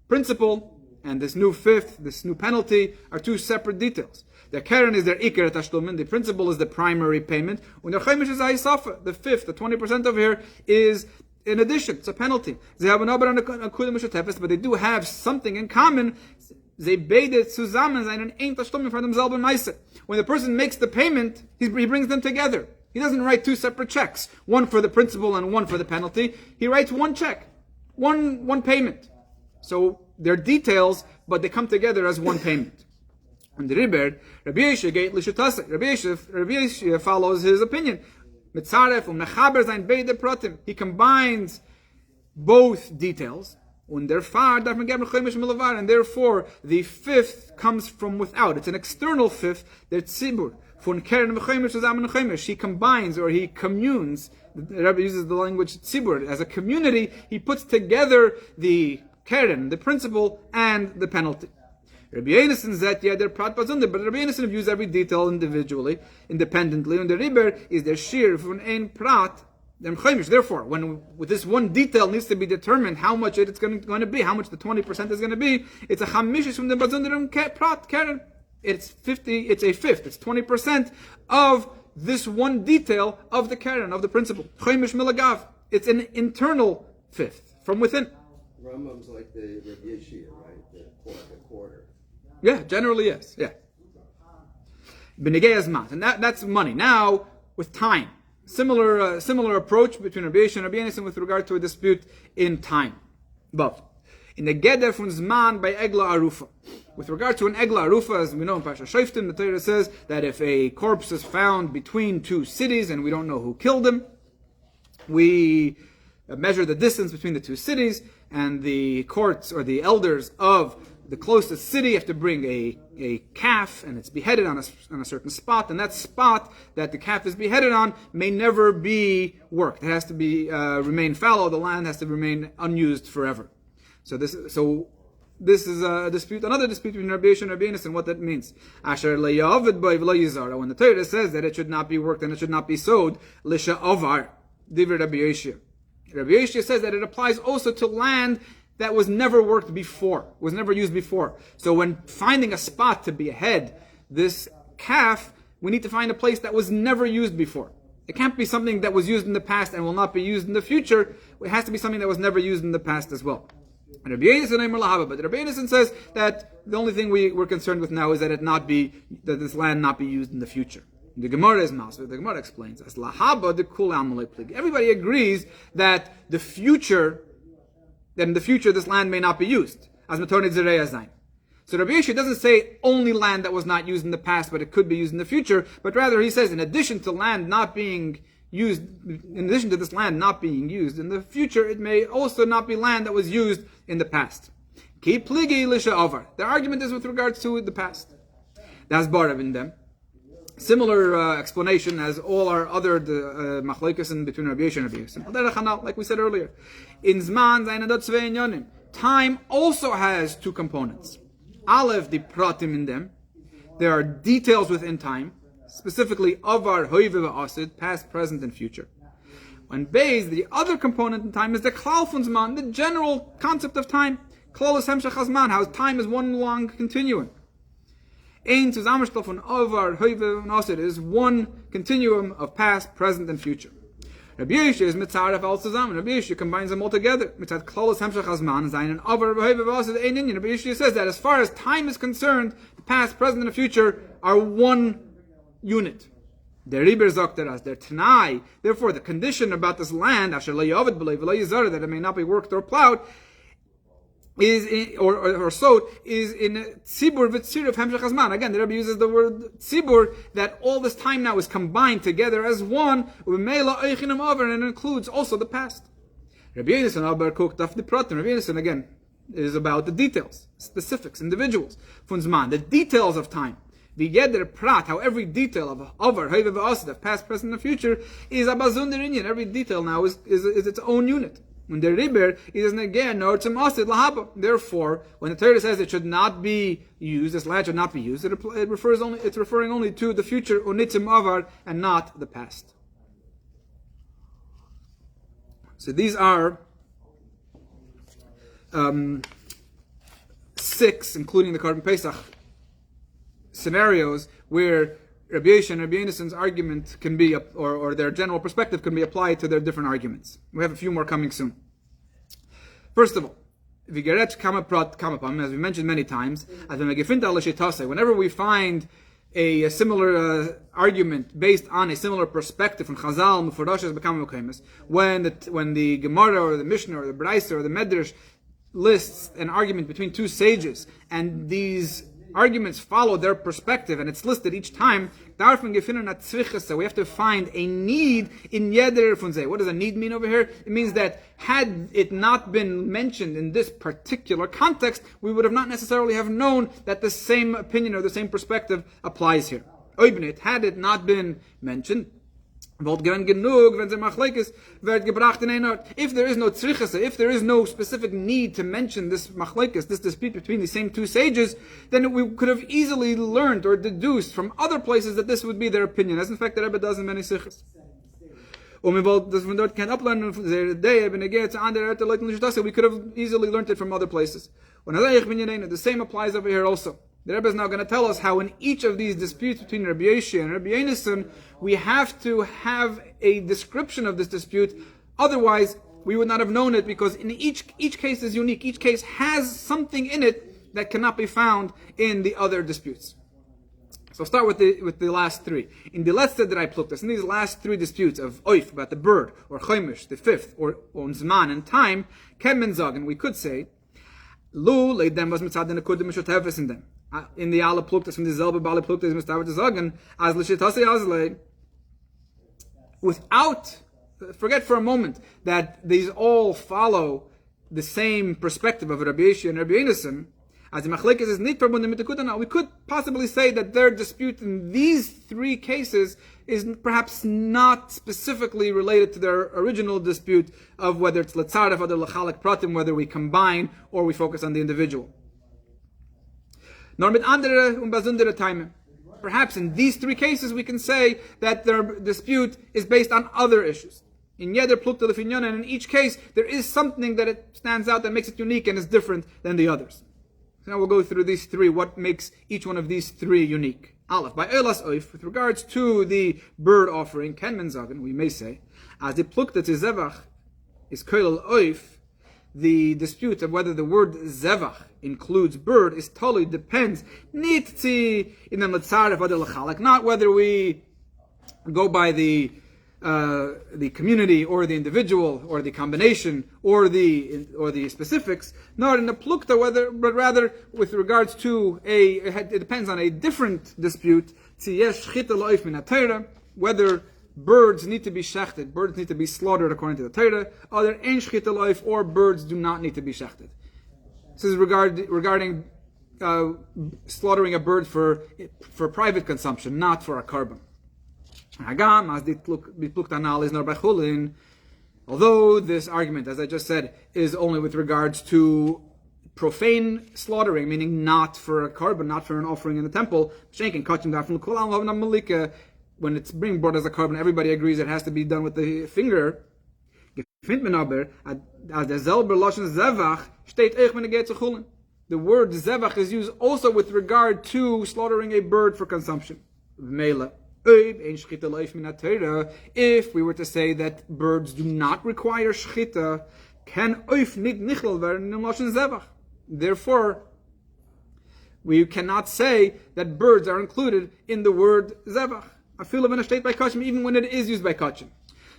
Principal and this new fifth, this new penalty, are two separate details. The keren is their iker tashlumin, the principal is the primary payment. When the chomish is ha'yisafa, the fifth, the 20% over here, is in addition, it's a penalty. But they do have something in common. When the person makes the payment, he brings them together. He doesn't write two separate checks, one for the principal and one for the penalty. He writes one check, one payment. So they're details, but they come together as one payment. And the Rabbi Yoshiya follows his opinion. He combines both details, and therefore the fifth comes from without. It's an external fifth. He combines, or he communes. The Rabbi uses the language tzibur. As a community, he puts together the keren, the principal, and the penalty. Rabbi Yonason said, they're prat bazunder, but Rabbi Yonason views every detail individually, independently, and the riber is their shir from ein prat, them chomish. Therefore, when with this one detail needs to be determined how much it's going to be, how much the 20% is going to be, it's a chamishis from the bazunder prat keren. It's 50. It's a fifth. It's 20% of this one detail of the keren, of the principle. Chomish milagav. It's an internal fifth from within. Rambam's like the Rabbi Yeshia, right? The quarter. Yeah, generally yes. Yeah. B'negei azman, and that's money. Now with time, similar approach between Rabbi Yeshia and Rabbi Yonason with regard to a dispute in time. But in the geder from zman by egla arufa, with regard to an egla arufa, as we know in Pasha Shoftim, the Torah says that if a corpse is found between two cities and we don't know who killed him, we measure the distance between the two cities, and the courts or the elders of the closest city have to bring a calf, and it's beheaded on a certain spot, and that spot that the calf is beheaded on may never be worked. It has to be remain fallow. The land has to remain unused forever. So this is a dispute, another dispute between Rabbi Yoshiya and Rabbi Yonason, what that means. Asher le'yavid bo v'lo yizara. When the Torah says that it should not be worked and it should not be sowed, l'sha avar divrei Rabbi Yoshiya. Rabbi Yoshiya says that it applies also to land that was never worked before, was never used before. So when finding a spot to behead this calf, we need to find a place that was never used before. It can't be something that was used in the past and will not be used in the future. It has to be something that was never used in the past as well. And Rabbi Eliezer says that the only thing we're concerned with now is that this land not be used in the future. The Gemara is Masur. The Gemara explains as lahaba the kul plig. Everybody agrees that in the future this land may not be used as matornit zerei zayin. So Rabbi Yeshua doesn't say only land that was not used in the past, but it could be used in the future. But rather he says, in addition to this land not being used in the future, it may also not be land that was used in the past. Ki pligi lisha over. The argument is with regards to the past. That's barav in them. Similar explanation as all our other machlokes in between Rabbi Yeshua and Rabbi Yosef. Like we said earlier, in Zman zayin adot tzvei inyanim. Time also has two components. Aleph, the pratim in them. There are details within time, specifically avar, hoive, v'asid, past, present, and future. When Beis, the other component in time is the klal fun zman, the general concept of time. Klolos hemshech hazman, how time is one long continuum. Ein zusammenstellung von avar, hoive, v'asid is one continuum of past, present, and future. Rabbi Yeshua is mitzaref al zusammen. Rabbi Yeshua combines them all together. Mitzad klolos hemshech hazman zayin and avar v'hoiv v'asid ein inyan. Rabbi Yeshua says that as far as time is concerned, the past, present, and the future are one unit. Der riber zokteras, der tanai. Therefore, the condition about this land, asher lo yovid b'lei v'lo yizar, that it may not be worked or plowed, is in, or sowed, is in tzibur v'tzir of hemshech hazman. Again, the Rebbe uses the word tzibur, that all this time now is combined together as one, and it includes also the past. Rabbi Yosef aber guckt auf die Pratim. Rabbi Yosef again is about the details, specifics, individuals. Von Zman, the details of time. The yeder prat, how every detail of over, hoive v'asid, of past, present, and future, is a bazunder inyan. Every detail now is its own unit. When the riber is again nor to masid lahaba. Therefore, when the Torah says it should not be used, this land should not be used, it's referring only to the future unitim avar and not the past. So these are 6, including the Korban Pesach, scenarios where Rabbi Yeshua and Rabbi Yonasan's argument can be, or their general perspective can be applied to their different arguments. We have a few more coming soon. First of all, as we mentioned many times, whenever we find a similar argument based on a similar perspective from Chazal, when the Gemara or the Mishnah or the Braisa or the Medrash lists an argument between two sages, and these arguments follow their perspective, and it's listed each time. We have to find a need in yeder funzeh. What does a need mean over here? It means that had it not been mentioned in this particular context, we would have not necessarily have known that the same opinion or the same perspective applies here. Had it not been mentioned, if there is no tzrichase, if there is no specific need to mention this machlekes, this dispute between the same two sages, then we could have easily learned or deduced from other places that this would be their opinion, as in fact the Rebbe does in many sichos. We could have easily learned it from other places. The same applies over here also. The Rebbe is now going to tell us how in each of these disputes between Rabbi Yeshua and Rabbi Yonasan, we have to have a description of this dispute. Otherwise, we would not have known it, because in each case is unique. Each case has something in it that cannot be found in the other disputes. So start with the last 3. In the letzte drei pluktas, in these last 3 disputes of oif, about the bird, or chomish, the 5th, or zman, and time, kemen zagen, we could say, lu leidem was mitzad in the kudim mishoteves in them. In the alle pluktas, in the selbe alle pluktas, mitzad zagen, as l'shitase azle, without, forget for a moment that these all follow the same perspective of Rabbi Yeshua and Rabbi Yonasan, as the machlekes is nit verbunden mit der Kutana, we could possibly say that their dispute in these 3 cases is perhaps not specifically related to their original dispute of whether it's letzaref or lechalek pratim, whether we combine or we focus on the individual. Nor mit andere besondere Time. Perhaps in these 3 cases we can say that their dispute is based on other issues. In yeder plukta lefinyon, and in each case there is something that it stands out that makes it unique and is different than the others. So now we'll go through these 3, what makes each one of these 3 unique. Aleph, by Eilas Oif, with regards to the bird offering, Ken Men Zagen, we may say, as the plukta tzevach is koilel Oif, the dispute of whether the word zevach includes bird is totally depends. Not whether we go by the community or the individual or the combination or the specifics, not in the plukta, but rather with regards to it depends on a different dispute. Whether birds need to be shechted, birds need to be slaughtered according to the Torah, other ein shchita loif, or birds do not need to be shechted. This is regarding slaughtering a bird for private consumption, not for a carbon. Although this argument, as I just said, is only with regards to profane slaughtering, meaning not for a carbon, not for an offering in the temple, when it's being brought as a carbon, everybody agrees it has to be done with the finger. The word zevach is used also with regard to slaughtering a bird for consumption. If we were to say that birds do not require shchita, therefore we cannot say that birds are included in the word zevach. I feel in a state by kachim, even when it is used by kachim.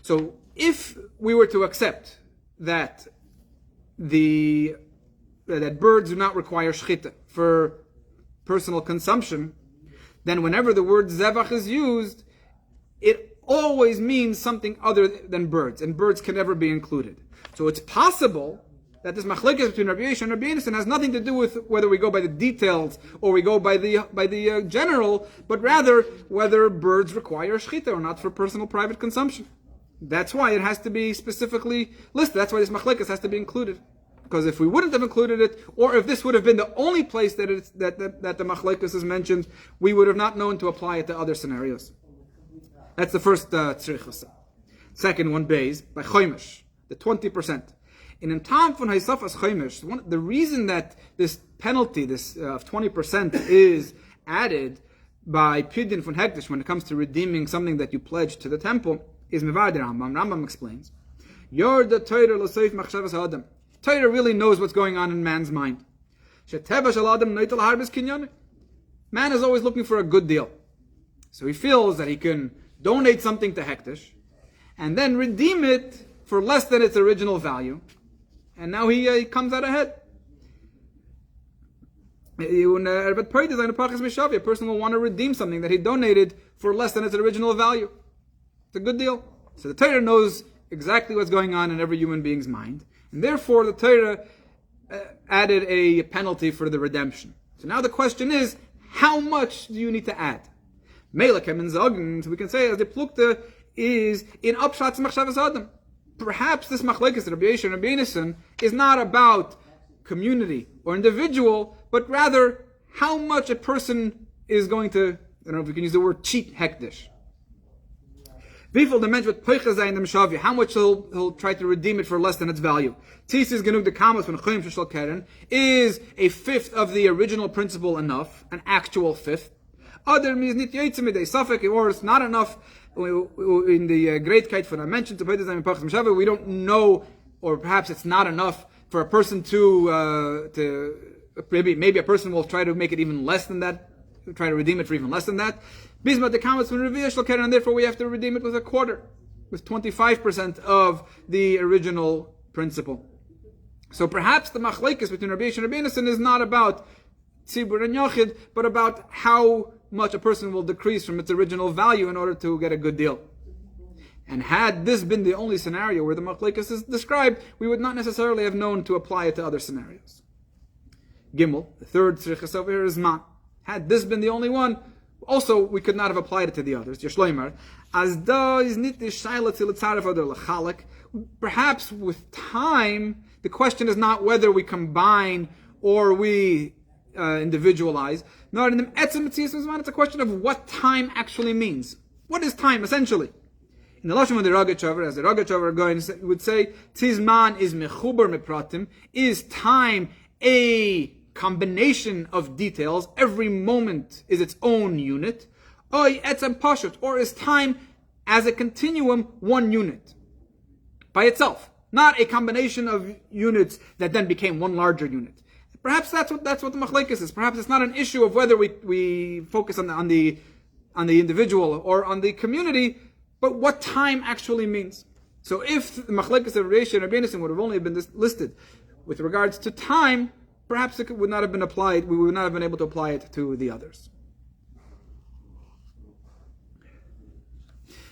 So if we were to accept that that birds do not require shchita for personal consumption, then whenever the word zevach is used, it always means something other than birds, and birds can never be included. So it's possible that this machlekes between Rabbi Eliezer and Rabbi Yonasan has nothing to do with whether we go by the details or we go by the general, but rather whether birds require shchita or not for personal private consumption. That's why it has to be specifically listed. That's why this machlekes has to be included. Because if we wouldn't have included it, or if this would have been the only place that the machlekes is mentioned, we would have not known to apply it to other scenarios. That's the first tzrichas. Second one, beis by chomish, the 20%. In time von Haisafas chomish, the reason that this penalty, this of 20%, is added by pidin von hektish when it comes to redeeming something that you pledged to the temple is mevad Rambam. Rambam explains, Yor the Torah l'soif machshavas ha'adam. Torah really knows what's going on in man's mind. Man is always looking for a good deal. So he feels that he can donate something to hektish and then redeem it for less than its original value. And now he comes out ahead. A person will want to redeem something that he donated for less than its original value. It's a good deal. So the Torah knows exactly what's going on in every human being's mind. And therefore the Torah added a penalty for the redemption. So now the question is, how much do you need to add? Meilakem and Zogn, we can say as the plukta is in Upshatz Machshavas Adam. Perhaps this machlekes, Rabbi Eliezer and Rabbi Yonasan, is not about community or individual, but rather how much a person is going to, I don't know if we can use the word cheat hektish. How much he'll try to redeem it for less than its value. Is a fifth of the original principle enough, an actual fifth? Other means or it's not enough. In the greatkeit for I mentioned to we don't know, or perhaps it's not enough for a person to maybe a person will try to make it even less than that, try to redeem it for even less than that. And therefore we have to redeem it with a quarter, with 25% of the original principle. So perhaps the machlekes between Rabbi Eliezer and Rabbi Yonasan is not about tzibur and yachid, but about how much a person will decrease from its original value in order to get a good deal. And had this been the only scenario where the machlekes is described, we would not necessarily have known to apply it to other scenarios. Gimel, the third tzrichas over here is ma. Had this been the only one, also we could not have applied it to the others. Yeshloimer, as da is nit shaila til tzaref oder lechalek. Perhaps with time, the question is not whether we combine or we individualize. No, in the etzem mitzvah, it's a question of what time actually means. What is time essentially? In the lashon of the Rogachover, as the Rogachover would say, tizman is mechuber mepratim. Is time a combination of details? Every moment is its own unit. Oy etzem pashut, or is time as a continuum one unit by itself? not a combination of units that then became one larger unit. Perhaps that's what the machlekes is. Perhaps it's not an issue of whether we focus on the individual or on the community, but what time actually means. So if the machlekes of Reish and Rabbi would have only been listed with regards to time, perhaps it would not have been applied. We would not have been able to apply it to the others.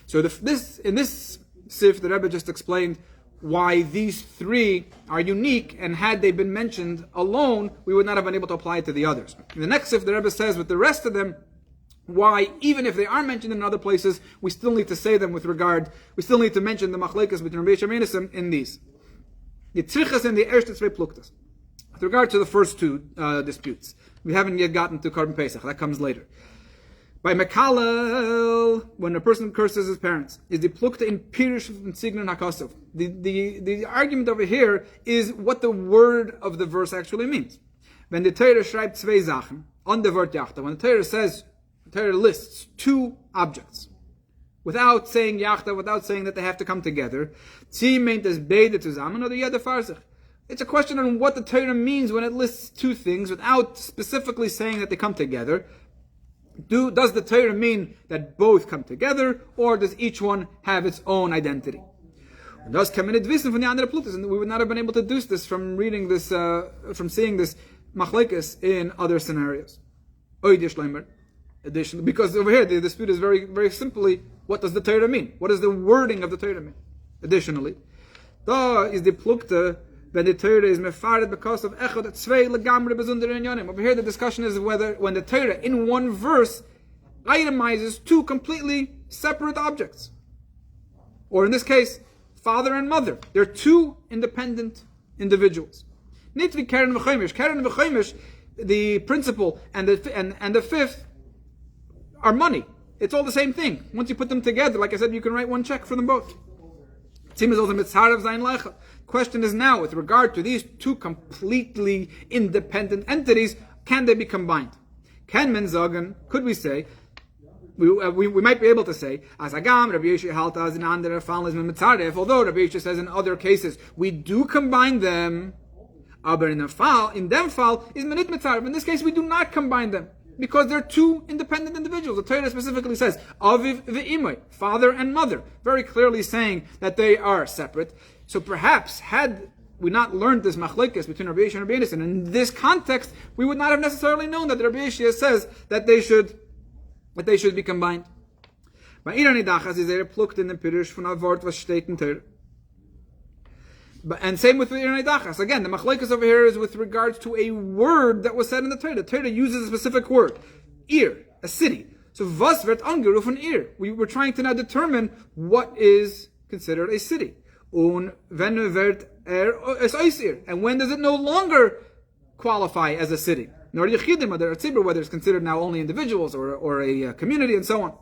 So in this sif, the Rebbe just explained why these three are unique, and had they been mentioned alone, we would not have been able to apply it to the others. In the next sif, the Rebbe says with the rest of them, why, even if they are mentioned in other places, we still need to say them we still need to mention the machlekes between Rabbi Sheminism in these. The tzrichas and the erste zwei pluktas. With regard to the first two disputes, we haven't yet gotten to Korban Pesach, that comes later. By Mekalel, when a person curses his parents, is the plukta in Pirish and Signon HaKosov. The argument over here is what the word of the verse actually means. When the Torah schreibt zwei Sachen, on the word Yachta, when the Torah lists two objects, without saying Yachta, without saying that they have to come together, Sie meint es beide zusammen oder jeder für sich. It's a question on what the Torah means when it lists two things, without specifically saying that they come together. Does the Torah mean that both come together, or does each one have its own identity? And thus, and we would not have been able to deduce this from reading this, from seeing this machlekes in other scenarios. Additionally, because over here the dispute is very, very simply, what does the Torah mean? What does the wording of the Torah mean? Additionally, da is the plukta when the Torah is mefared because of echad tzvei legamre besonder inyanim. Over here the discussion is whether when the Torah in one verse itemizes two completely separate objects, or in this case, father and mother. They're two independent individuals. Nitvi keren v'chomish, the principal and the fifth are money. It's all the same thing. Once you put them together, like I said, you can write one check for them both. Question is now, with regard to these two completely independent entities, can they be combined? Can men sagen, could we say, we might be able to say, as Agam, Rabbi Yeshua halta as in andere Fall is mitzaref, although Rabbi Yeshua says in other cases, we do combine them, aber in them Fall is menit mitzaref. In this case, we do not combine them, because they're two independent individuals. The Torah specifically says, Aviv ve'imay, father and mother, very clearly saying that they are separate. So perhaps, had we not learned this machlekes between Rabbi Yeshua and Rabbi Yonasan, in this context, we would not have necessarily known that Rabbi Yeshua says that they should be combined. By Irani Dachas is there plucked in the Pirush von a Wort was steht in Torah. And same with the Irani Dachas. Again, the machlekes over here is with regards to a word that was said in the Torah. The Torah uses a specific word. Ir, a city. So was wird angerufen Ir. We were trying to now determine what is considered a city. Und wenn wird es Ir. And when does it no longer qualify as a city? Nor yechidim, whether it's considered now only individuals or a community and so on.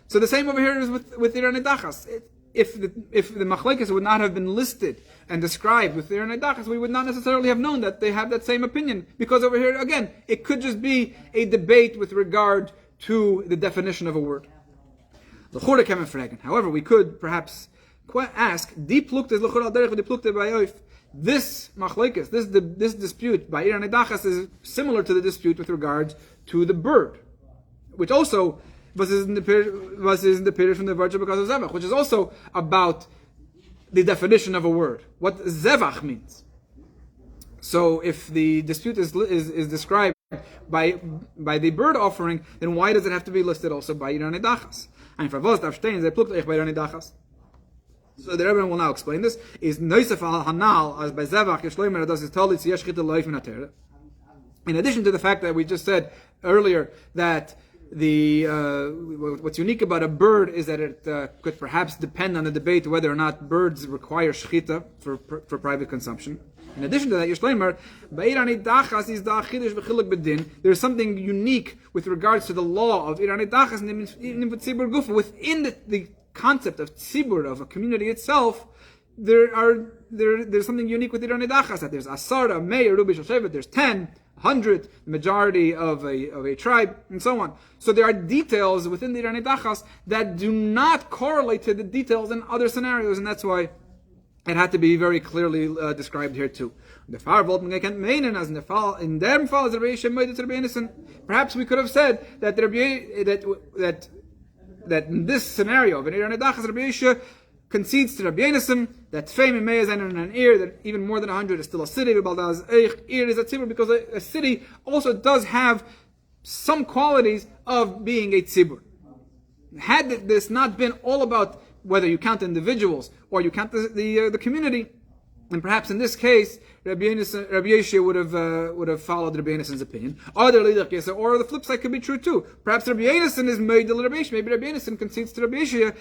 So the same over here is with Irani Dachas. If the machlekes would not have been listed and described with their nedachas, we would not necessarily have known that they have that same opinion. Because over here, again, it could just be a debate with regard to the definition of a word. However, we could perhaps ask, this machlekes, this dispute by Ir Nedachas is similar to the dispute with regard to the bird, which also was in the period from the virtue because of zevach, which is also about the definition of a word, what zevach means. So, if the dispute is described by the bird offering, then why does it have to be listed also by Ir Nedachas? So the Rebbe will now explain this. Is noisef al hanal as by zevach yeshloimer das is told it's yeshchita loif in atera. In addition to the fact that we just said earlier that what's unique about a bird is that it could perhaps depend on the debate whether or not birds require shchita for private consumption. In addition to that, Yishleimer, Ba'irani Dachas is da chidush v'chiluk bedin. There's something unique with regards to the law of Irani Dachas within the concept of tzibur, of a community itself. There's something unique with Irani Dachas, that there's Asara, Meir, Rubi Shoshevet, there's 10, 100, the majority of a tribe, and so on. So there are details within the Irani Dachas that do not correlate to the details in other scenarios, and that's why It had to be very clearly described here too. Perhaps we could have said that that in this scenario, Rabbi Yisha concedes to Rabbi Yonasan that fame may is in an ear, that even more than 100 is still a city. Because a city also does have some qualities of being a tzibur. Had this not been all about whether you count individuals or you count the community, and perhaps in this case, Rabbi Yisha would have followed Rabbi Yonasan's opinion. Or the flip side could be true too. Perhaps Rabbi Yonasan is made Rabbi Yisha. Maybe Rabbi Yonasan concedes to Rabbi Yisha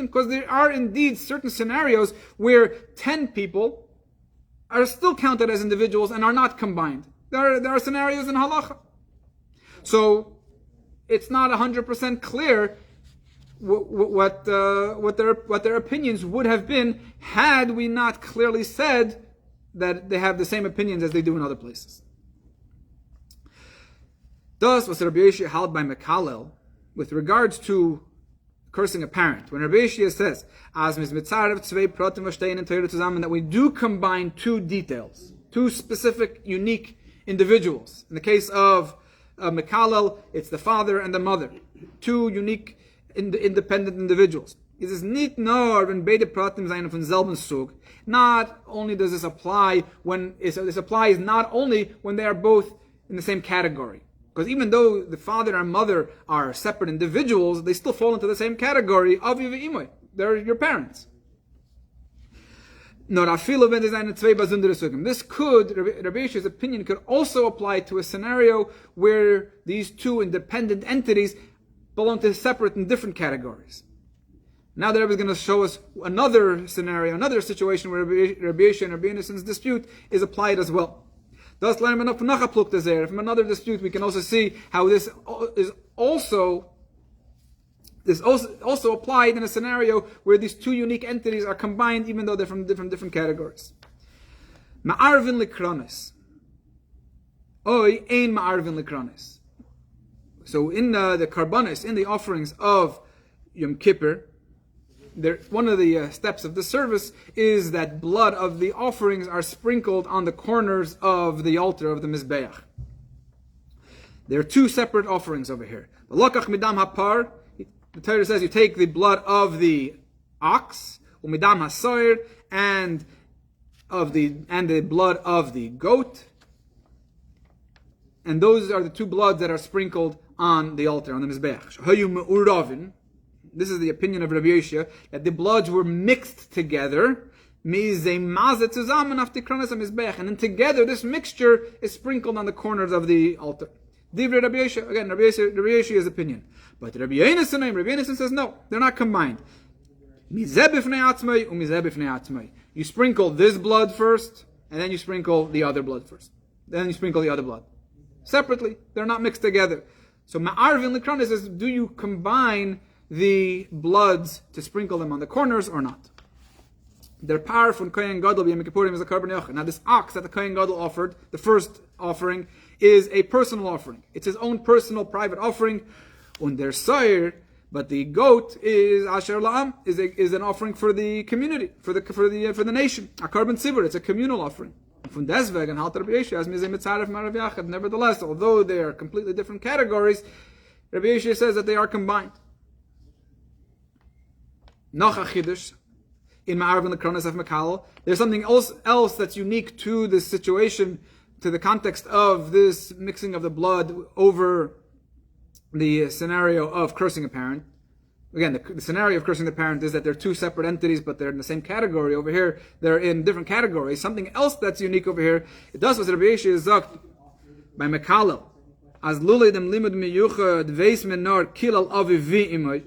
because there are indeed certain scenarios where 10 people are still counted as individuals and are not combined. There are scenarios in halacha. So it's not 100% clear what their opinions would have been had we not clearly said that they have the same opinions as they do in other places. Thus, was Rabbi Yishia held by Mekalel with regards to cursing a parent. When Rabbi Yishia says, "As mitzarev tzvei pratim v'shtein and Torah zusammen," that we do combine two details, two specific, unique individuals. In the case of Mekalel, it's the father and the mother, two unique independent individuals. It is nicht nur wenn beide Pratim sein von selben Zug. Not only does this apply this applies not only when they are both in the same category. Because even though the father and mother are separate individuals, they still fall into the same category of Imoy. They're your parents. This could, Rabbi Yisha's opinion could also apply to a scenario where these two independent entities belong to separate and different categories. Now the Rebbe is going to show us another scenario, another situation where Rabbi Yisha and Rabbi Yonasan's dispute is applied as well. Thus, from another dispute, we can also see how this also applied in a scenario where these two unique entities are combined, even though they're from different categories. Ma'arvin likronis. Oy ein ma'arvin likronis. So in the karbanis, in the offerings of Yom Kippur, one of the steps of the service is that blood of the offerings are sprinkled on the corners of the altar of the Mizbeach. There are two separate offerings over here. The lokach midam hapar, the Torah says you take the blood of the ox, umidam hasoir, and the blood of the goat, and those are the two bloods that are sprinkled on the altar, on the Mizbeach. This is the opinion of Rabbi Yishia, that the bloods were mixed together, and then together this mixture is sprinkled on the corners of the altar. Again, Rabbi Yishia's opinion. But Rabbi Yonasan says no, they're not combined. You sprinkle this blood first, and then you sprinkle the other blood first. Then you sprinkle the other blood. Separately, they're not mixed together. So Ma'arvin Likronis says, do you combine the bloods to sprinkle them on the corners or not? Their par from Kohen Gadol b'Yom Kippurim is a korban yochid. Now this ox that the Kohen Gadol offered, the first offering, is a personal offering. It's his own personal private offering. Und der soir, but the goat is Asher La'am, is an offering for the community, for the nation. A korban tzibur, it's a communal offering. Nevertheless, although they are completely different categories, Rabbi Yishia says that they are combined. Noch a chiddush in Ma'arvin L'Kronos of Mekalel. There's something else that's unique to this situation, to the context of this mixing of the blood over the scenario of cursing a parent. Again, the scenario of cursing the parent is that they're two separate entities, but they're in the same category. Over here, they're in different categories. Something else that's unique over here, it does was Rabbi Yishia zakt by Mekalel. As lulei dem limud miyuchad veis menor kilal avivi imoy.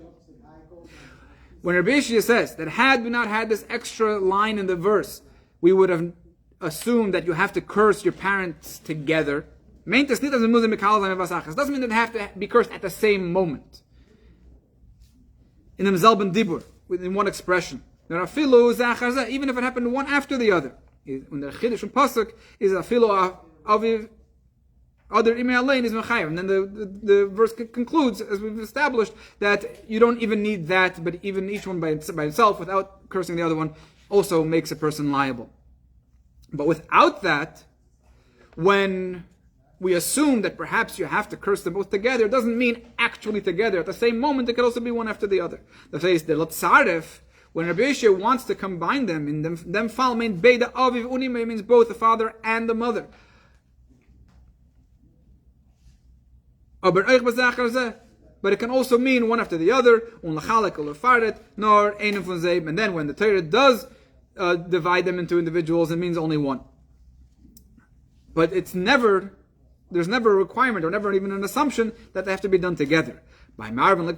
When Rabbi Yishia says that had we not had this extra line in the verse, we would have assumed that you have to curse your parents together. It doesn't mean that they have to be cursed at the same moment. In the Zelben Dibur, in one expression. Even if it happened one after the other. When the Chiddush and Pasuk is Afilu Aviv Other ime alein is mechayev. And then the verse concludes, as we've established, that you don't even need that, but even each one by itself, without cursing the other one, also makes a person liable. But without that, when we assume that perhaps you have to curse them both together, it doesn't mean actually together. At the same moment, it could also be one after the other. The face, the Latzaref, when Rabbi Yeshua wants to combine them, in them fal mean beida aviv unime, means both the father and the mother. But it can also mean one after the other, and then when the Torah does divide them into individuals, it means only one. But there's never a requirement, or never even an assumption, that they have to be done together. When it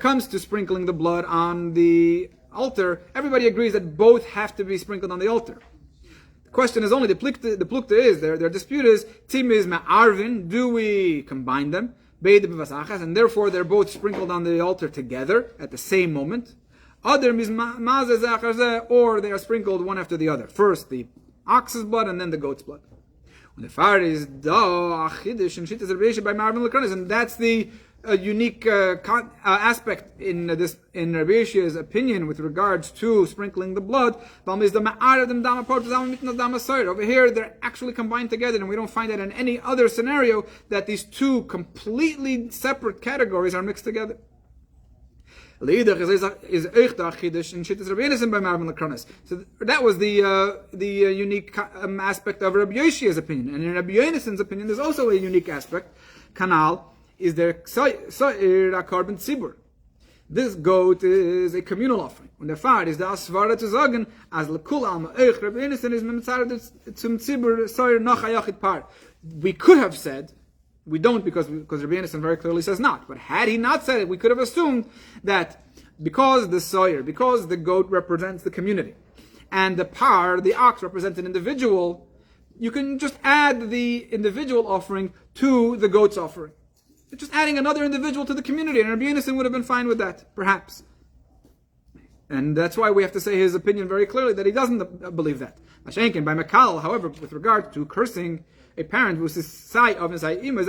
comes to sprinkling the blood on the altar, everybody agrees that both have to be sprinkled on the altar. The question is only, the plukta is, their dispute is, timiz ma'arvin, do we combine them? And therefore they're both sprinkled on the altar together at the same moment. Other or they are sprinkled one after the other. First the ox's blood and then the goat's blood. When the fire is and that's the unique aspect in Rabbi Yeshua's opinion with regards to sprinkling the blood. Over here, they're actually combined together, and we don't find that in any other scenario that these two completely separate categories are mixed together. So that was the unique aspect of Rabbi Yeshua's opinion. And in Rabbi Yonasan's opinion, there's also a unique aspect. Kanal is their carbon tzibur. This goat is a communal offering. When the fire is the asvara to zagen, as lekul alma eich, Rabbi Yonasan is memtzar zum tzibur soyer noch hayachit par. We could have said, we don't because Rabbi Yonasan very clearly says not. But had he not said it, we could have assumed that because the goat represents the community, and the ox, represents an individual, you can just add the individual offering to the goat's offering. It's just adding another individual to the community, and Rabbi Yonasan would have been fine with that, perhaps. And that's why we have to say his opinion very clearly, that he doesn't believe that. Mashenkin, by Makal, however, with regard to cursing a parent who says, Sai of Nisai Ima,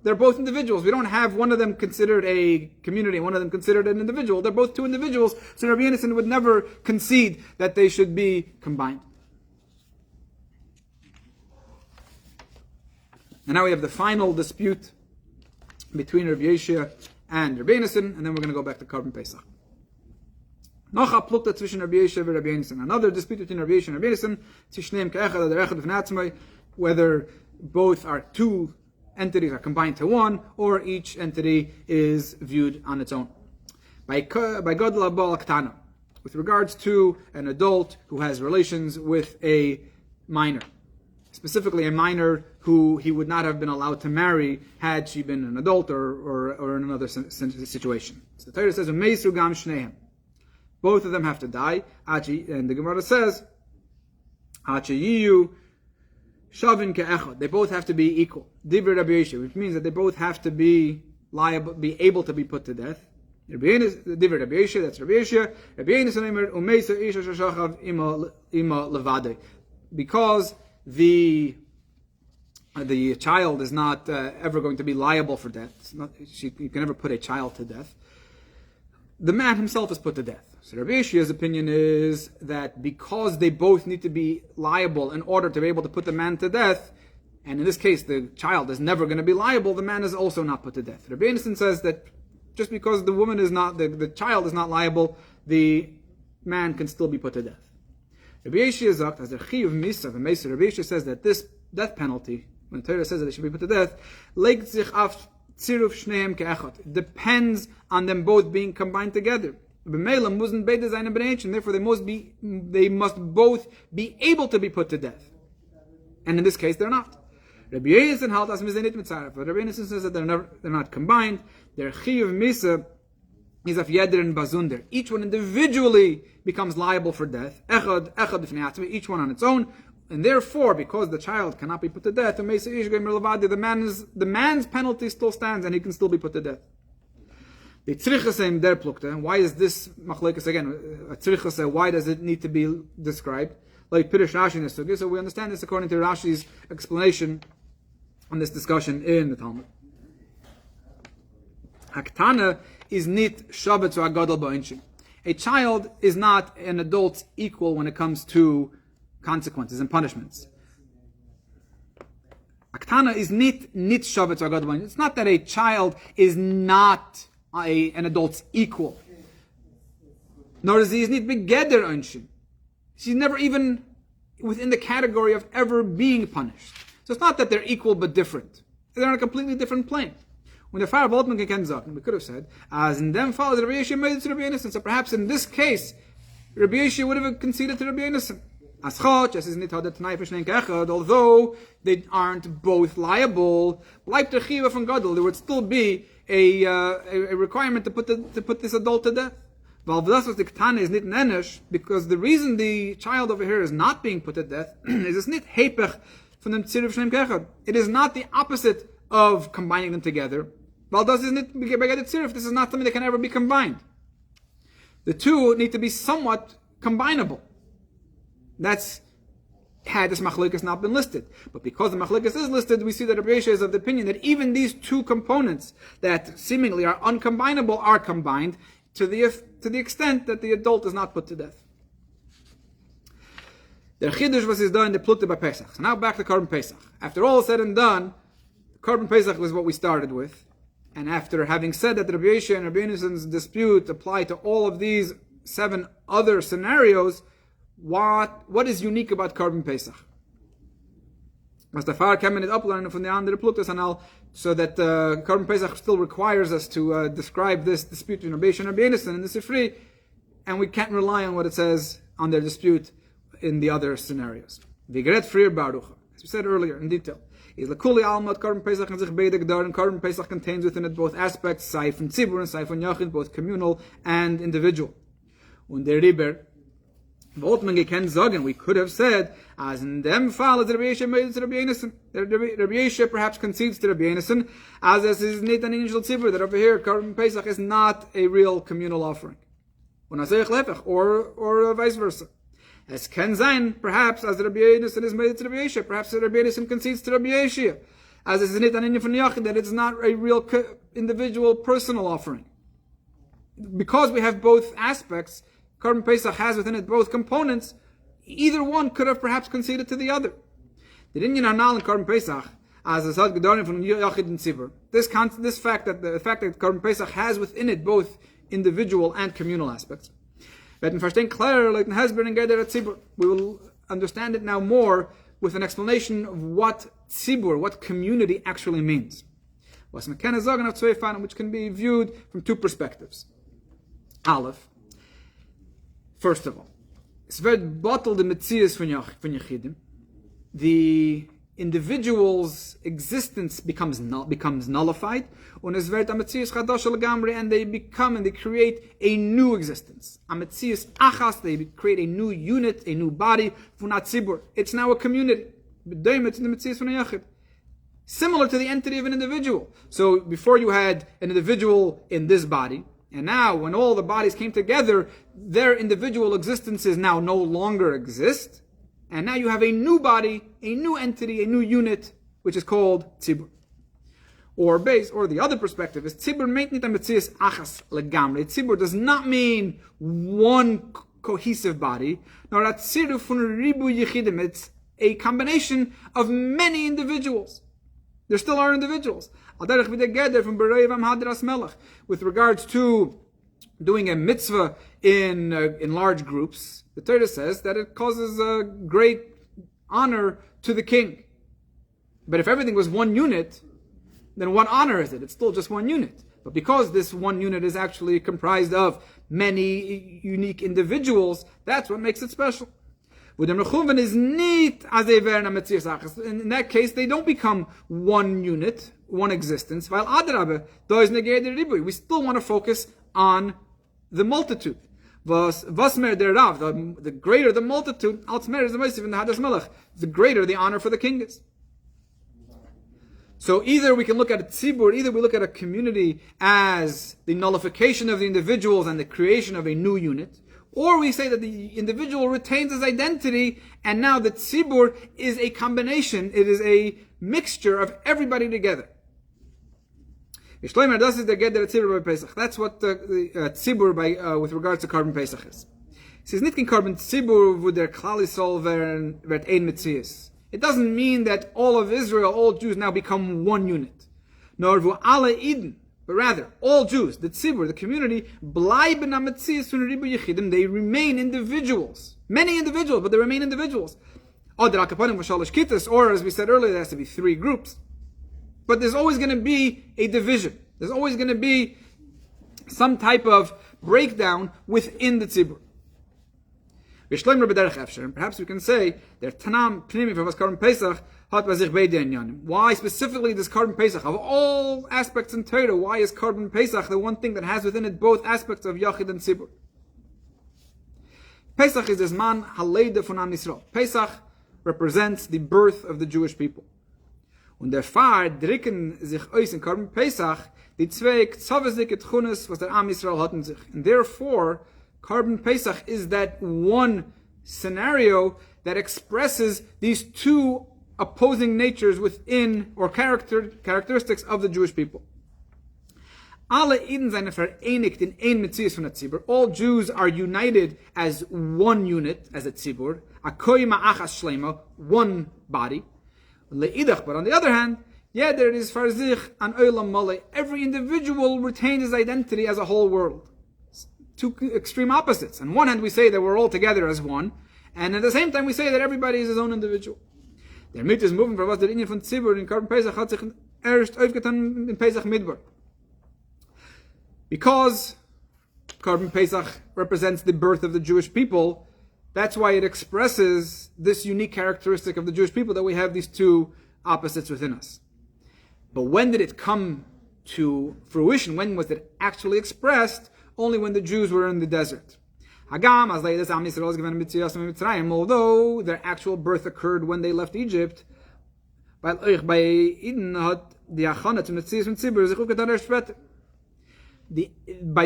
they're both individuals. We don't have one of them considered a community and one of them considered an individual. They're both two individuals, so Rabbi Yonasan would never concede that they should be combined. And now we have the final dispute between Rabbi Yeshua and Rabbi Yonasan, and then we're going to go back to Korban Pesach. Noch plukta zwischen Rabbi Yeshua and Rabbi Yonasan. Another dispute between Rabbi Yeshua and Rabbi Yonasan, Tishneim ke'echad oder echad v'natzmai, whether both are two entities are combined to one, or each entity is viewed on its own. By Godla Bal Ktana, with regards to an adult who has relations with a minor, specifically a minor who he would not have been allowed to marry had she been an adult or in another situation. So the Torah says, "Meisu gam shnehem." Both of them have to die. And the Gemara says, "Hachayiyu shavin ke'echad." They both have to be equal. Dibur Rabbi Yeshua, which means that they both have to be liable, be able to be put to death. Dibur Rabbi Yeshua, that's Rabbi Yeshua. Rabbi Yonasan umeisa isha shashachav ima levade, because the child is not ever going to be liable for death. You can never put a child to death. The man himself is put to death. So Rabbi Yeshua's opinion is that because they both need to be liable in order to be able to put the man to death, and in this case the child is never going to be liable, the man is also not put to death. Rabbi Yonasan says that just because the woman is not, the child is not liable, the man can still be put to death. Rabbi Yeshua sagt, as the chiyuv misa v'meisa, Rabbi Yeshua says that this death penalty, when the Torah says that they should be put to death, legt sich auf tziruf shneim ke'echad. It depends on them both being combined together. B'meila muzen beide seine b'nei, and therefore they must both be able to be put to death. And in this case, they're not. Rabbi Yonasan halt as mizenit mitzaref, but Rabbi Yonasan says that they're not combined. Their chiyuv misa is of yeder and bazunder. Each one individually becomes liable for death. Echad b'fnei atzmi, each one on its own. And therefore, because the child cannot be put to death, the man's penalty still stands and he can still be put to death. The tzrichasem der plukta. Why is this machlekes again? A tzrichase, why does it need to be described? like Pirush Rashi in the Sugya. So we understand this according to Rashi's explanation on this discussion in the Talmud. Haktana is nit shavet to agadol ba'inshim. A child is not an adult's equal when it comes to consequences and punishments. Aktana is nit shavet to agadol ba'inshim. It's not that a child is not an adult's equal. Nor is he nit begeder einshim. She's never even within the category of ever being punished. So it's not that they're equal but different. They're on a completely different plane. When the Fire of Altman can sagen, we could have said, as in them follows Rabbi Yeshua made it to Rabbi Innocent. So perhaps in this case, Rabbi Yeshua would have conceded to Rabbi Innocent. Although they aren't both liable, there would still be a requirement to put this adult to death. Because the reason the child over here is not being put to death is it is not the opposite of combining them together. This is not something that can ever be combined. The two need to be somewhat combinable. That's had this machlokes not been listed. But because the machlokes is listed, we see that Rabbi Yeshua is of the opinion that even these two components that seemingly are uncombinable are combined to the extent that the adult is not put to death. The chidush was is done the plukte by Pesach. So now back to Korban Pesach. After all said and done, Korban Pesach was what we started with. And after having said that Rabbi Yeshua and Rabbi Innocent's dispute apply to all of these 7 other scenarios, what is unique about Korban Pesach? Was the far coming it uplearning from the andere Plutus and so that Korban Pesach still requires us to describe this dispute between Rabbi Yeshua and Rabbi Innocent in the Sifri, and we can't rely on what it says on their dispute in the other scenarios. Vigret Frier Baruch, as we said earlier in detail. Is Lakuli Almat Korban Pesach and sich beide gedar, and Korban Pesach contains within it both aspects, Saif and Tzibur and Saif and Yachid, both communal and individual. Und der Riber, wollte man gekannt sagen, we could have said, as in dem Fall, as Rabbi Yeshua made it to Rabbi Innocent, Rabbi Yeshua perhaps concedes to Rabbi Innocent, as this is not an angel tzibur, that over here, Korban Pesach is not a real communal offering. Or vice versa. As can sein, perhaps, as Rabbi Innocent is made it to Rabbi Yeshua, perhaps Rabbi Innocent concedes to Rabbi Yeshua, as this is not an angel from Yachid, that it's not a real individual personal offering. Because we have both aspects, Korban Pesach has within it both components, either one could have perhaps conceded to the other. The Inyan Anal in Korban Pesach, as a Sad Gedorim from Yachid and Tzibur, this fact that Korban Pesach has within it both individual and communal aspects. We will understand it now more with an explanation of what tzibur, what community actually means. Which can be viewed from 2 perspectives. Aleph, first of all, it's very bottled the metzias von Yechidim. The individual's existence becomes nullified, and they create a new existence. Achas, they create a new unit, a new body. It's now a community. Similar to the entity of an individual. So before you had an individual in this body, and now when all the bodies came together, their individual existences now no longer exist. And now you have a new body, a new entity, a new unit, which is called tzibur. Or the other perspective is tzibur meint nit metzias achas legamre. Tzibur does not mean one cohesive body, nor atziru fun ribu yechidim. It's a combination of many individuals. There still are individuals. With regards to doing a mitzvah in large groups, the Torah says that it causes a great honor to the king. But if everything was one unit, then what honor is it? It's still just one unit. But because this one unit is actually comprised of many unique individuals, that's what makes it special. In that case, they don't become one unit, one existence. We still want to focus on the multitude. The greater the multitude, the greater the honor for the king is. So either we can look at a tzibur, either we look at a community as the nullification of the individuals and the creation of a new unit, Or we say that the individual retains his identity, and now the tzibur is a combination, it is a mixture of everybody together. That's what the tzibur with regards to Korban Pesach is. It says, Nitkin Korban tzibur with their klalisol vert ein mitzias. It doesn't mean that all of Israel, all Jews now become one unit. Nor vu alle Eden. But rather, all Jews, the tzibur, the community, bleiben am mitzias von ribu yechidim, they remain individuals. Many individuals, but they remain individuals. Or as we said earlier, there has to be 3 groups. But there's always going to be a division. There's always going to be some type of breakdown within the tzibur. Perhaps we can say that Tanam Pnimi for Korban Pesach hat bei sich beide inyanim. Why specifically this Korban Pesach? Of all aspects in Torah, why is Korban Pesach the one thing that has within it both aspects of Yachid and Tzibur? Pesach is this man Haleida von Am Yisrael. Pesach represents the birth of the Jewish people. Und derfar dricken sich aus in Korban Pesach die zwei ktzavezike tchunes was der Am Yisrael hatten sich. And therefore, Korban Pesach is that one scenario that expresses these 2 opposing natures within, or characteristics of the Jewish people. Alle Eden seine vereinigt in ein Metzius von der Tzibur. All Jews are united as one unit, as a Tzibur. Akoi ma'achas shlema, one body. Le'idach, but on the other hand, yeah, there is farzich an olam male. Every individual retains his identity as a whole world. 2 extreme opposites. On one hand, we say that we're all together as one, and at the same time, we say that everybody is his own individual. Der Mit ist moving for was der Inyan von Tzibur in Korban Pesach hat sich erst aufgetan in Pesach Midbar. Because Korban Pesach represents the birth of the Jewish people, that's why it expresses this unique characteristic of the Jewish people, that we have these 2 opposites within us. But when did it come to fruition? When was it actually expressed? Only when the Jews were in the desert. Although their actual birth occurred when they left Egypt, by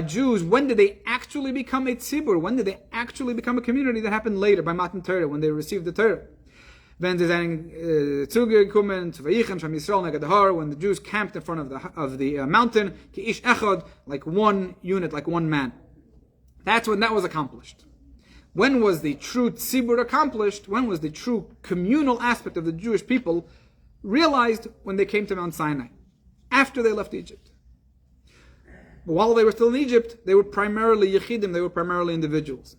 Jews, when did they actually become a tzibur? When did they actually become a community? That happened later, by Matan Torah, when they received the Torah. When the Jews camped in front of the mountain, like one unit, like one man. That's when that was accomplished. When was the true tzibur accomplished? When was the true communal aspect of the Jewish people realized? When they came to Mount Sinai, after they left Egypt. But while they were still in Egypt, they were primarily yechidim, they were primarily individuals.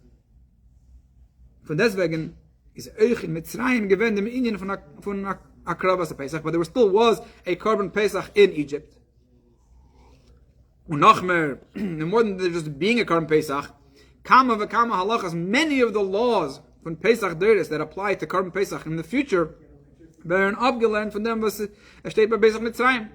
Von deswegen is euch in Mitzrayim gewend im Inyan von Akrabas Pesach, but there still was a Korban Pesach in Egypt. And more than just being a Korban Pesach, Kama v'Kama halachas, many of the laws from Pesach Deres that apply to Korban Pesach in the future, werden abgelernt von dem, was steht bei Pesach Mitzrayim.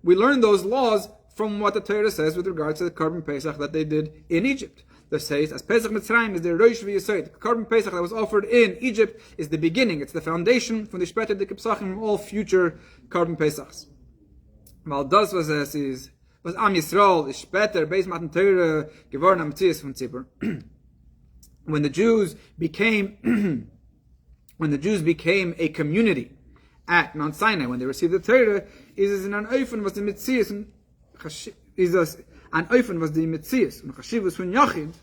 We learn those laws from what the Torah says with regards to the Korban Pesach that they did in Egypt. That says, as Pesach Mitzrayim is the Rosh v'Yesod, the Korban Pesach that was offered in Egypt is the beginning, it's the foundation from the Shpeter de Kipsachim from all future Korban Pesachs. Weil das, was es ist, was Am Yisrael is später, Beis Matan Torah, geworden am Metzius von Tzibur. When the Jews became a community at Mount Sinai, when they received the Torah, is an Eufen was the Metzius, is an Eufen was the Metzius, und Chashivus von Yachid,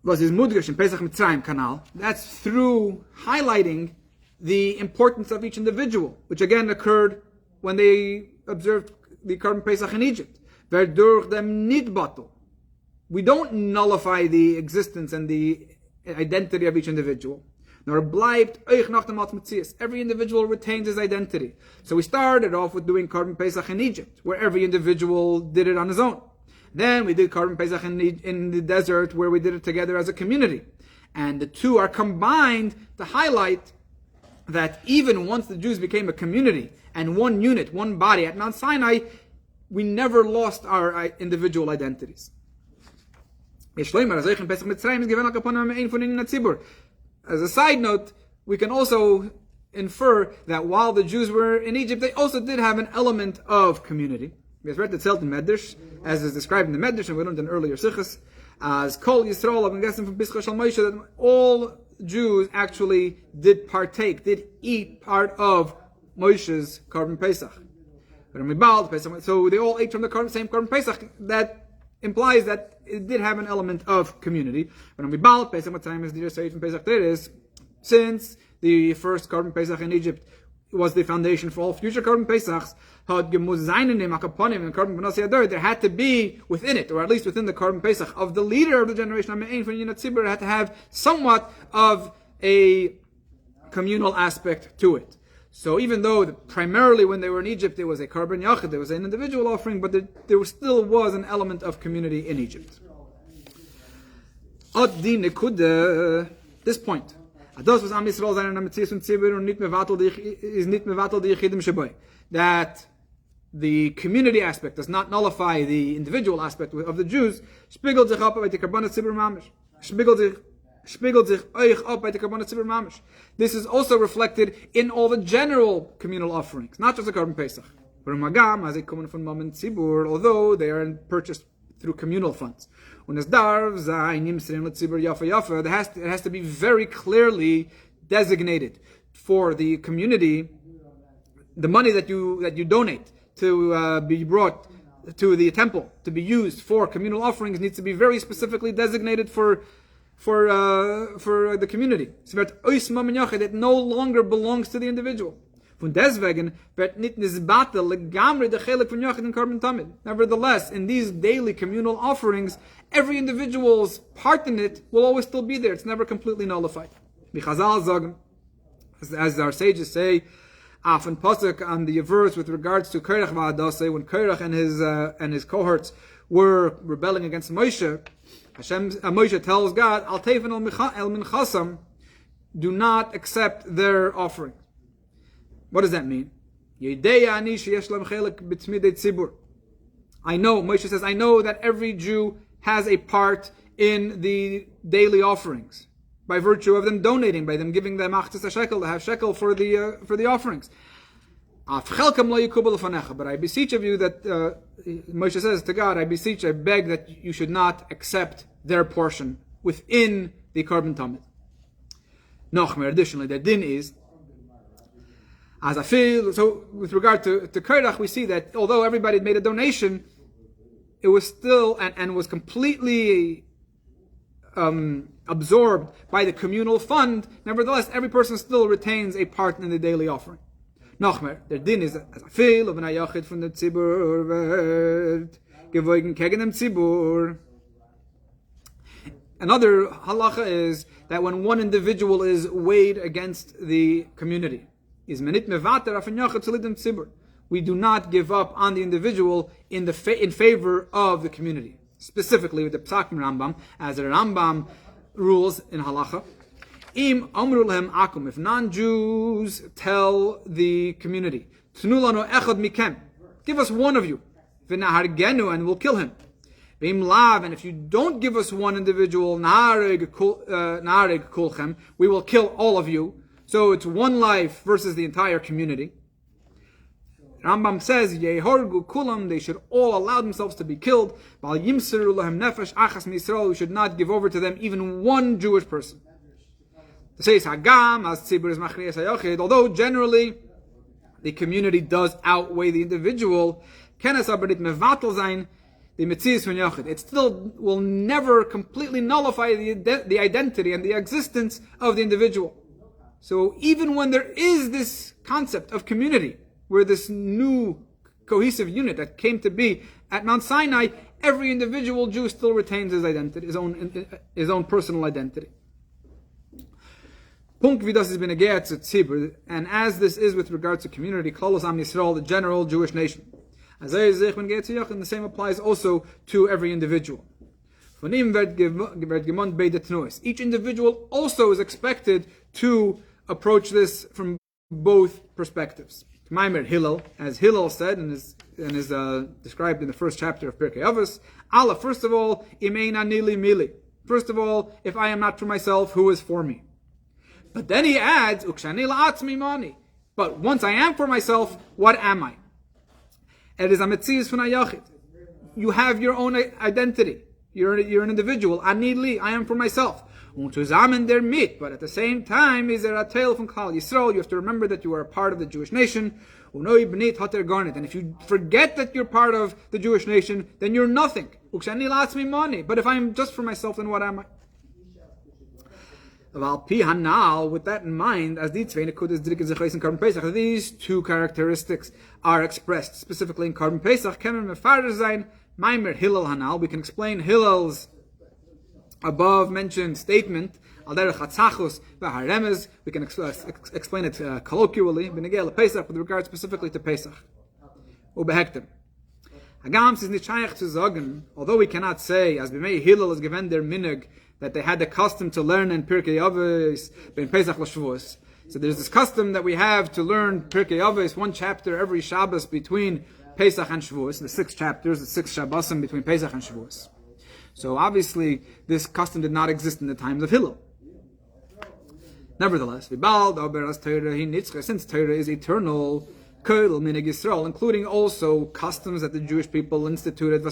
was his Mudgesh in Pesach Mitzrayim Kanal. That's through highlighting the importance of each individual, which again occurred when they observed the Korban Pesach in Egypt. Verdurch dem nitbatel. We don't nullify the existence and the identity of each individual. Nor bleibt euch nach dem Metzius. Every individual retains his identity. So we started off with doing Korban Pesach in Egypt, where every individual did it on his own. Then we did Korban Pesach in the desert, where we did it together as a community. And the 2 are combined to highlight that even once the Jews became a community and one unit, one body at Mount Sinai, we never lost our individual identities. As a side note, we can also infer that while the Jews were in Egypt, they also did have an element of community. We have read the Zelt in Medrash, as is described in the Medrash, and we learned in earlier Sichas. As Kol Yisrael, I'm guessing from Pischa Shal Moshe, that all Jews actually did eat part of Moshe's Korban Pesach. So they all ate from the same Korban Pesach. That implies that it did have an element of community. Since the first Korban Pesach in Egypt was the foundation for all future Korban Pesachs, there had to be within it, or at least within the Korban Pesach of the leader of the generation, it had to have somewhat of a communal aspect to it. So even though primarily when they were in Egypt there was a Korban Yachid, there was an individual offering, but there still was an element of community in Egypt. At this point, that the community aspect does not nullify the individual aspect of the Jews. This is also reflected in all the general communal offerings, not just the Korban Pesach. Although they are purchased through communal funds. It has to be very clearly designated for the community. The money that you donate to be brought to the temple to be used for communal offerings needs to be very specifically designated for the community. It no longer belongs to the individual. Nevertheless, in these daily communal offerings, every individual's part in it will always still be there. It's never completely nullified. As our sages say, often pasuk on the verse with regards to Korach Va'adase, when Korach and his cohorts were rebelling against Moshe, Moshe tells God, Al Teifen el Minchasam, do not accept their offering. What does that mean? I know, Moshe says, I know that every Jew has a part in the daily offerings by virtue of them donating, by them giving them achtas a shekel, to have shekel for the offerings. But I beseech of you that, Moshe says to God, I beg that you should not accept their portion within the Korban Tamid. Nochmer, additionally, the din is, as I feel, so with regard to Korach, we see that although everybody had made a donation, it was still, and was completely absorbed by the communal fund, nevertheless, every person still retains a part in the daily offering. Nochmer, der din is, as I feel, of an ayachid from the tzibur wird gewogen gegen den tzibur. Another halacha is that when one individual is weighed against the community, we do not give up on the individual in favor of the community. Specifically with the Psakim Rambam, as the Rambam rules in halacha, if non-Jews tell the community, give us one of you, and we'll kill him. And if you don't give us one individual, we will kill all of you. So it's one life versus the entire community. Rambam says, Yehorgu kulam, they should all allow themselves to be killed. We should not give over to them even one Jewish person. Although generally the community does outweigh the individual, it still will never completely nullify the identity and the existence of the individual. So even when there is this concept of community, where this new cohesive unit that came to be at Mount Sinai, every individual Jew still retains his identity, his own personal identity. And as this is with regard to community, Klalos Am Yisrael, the general Jewish nation. And the same applies also to every individual. Each individual also is expected to approach this from both perspectives. As Hillel said and is described in the first chapter of Pirkei Avos, Allah, first of all, first of all, if I am not for myself, who is for me? But then he adds, but once I am for myself, what am I? It is a metzias from a yachid. You have your own identity. You're an individual. Ani li, I am for myself. Und zusammen der mit, but at the same time, is there a tale from Klal Yisrael? You have to remember that you are a part of the Jewish nation. And if you forget that you're part of the Jewish nation, then you're nothing. But if I'm just for myself, then what am I? With that in mind, as these two characteristics are expressed specifically in Korban Pesach, we can explain Hillel's above mentioned statement. We can explain it colloquially with regard specifically to Pesach. Although we cannot say, as B'mei Hillel is given their minhag, that they had the custom to learn in Pirkei Avos ben Pesach l'Shavuos. So there's this custom that we have to learn Pirkei Avos, one chapter every Shabbos between Pesach and Shavuos, the 6 chapters, the 6 Shabbosim between Pesach and Shavuos. So obviously, this custom did not exist in the times of Hillel. Nevertheless, since Torah is eternal, including also customs that the Jewish people instituted,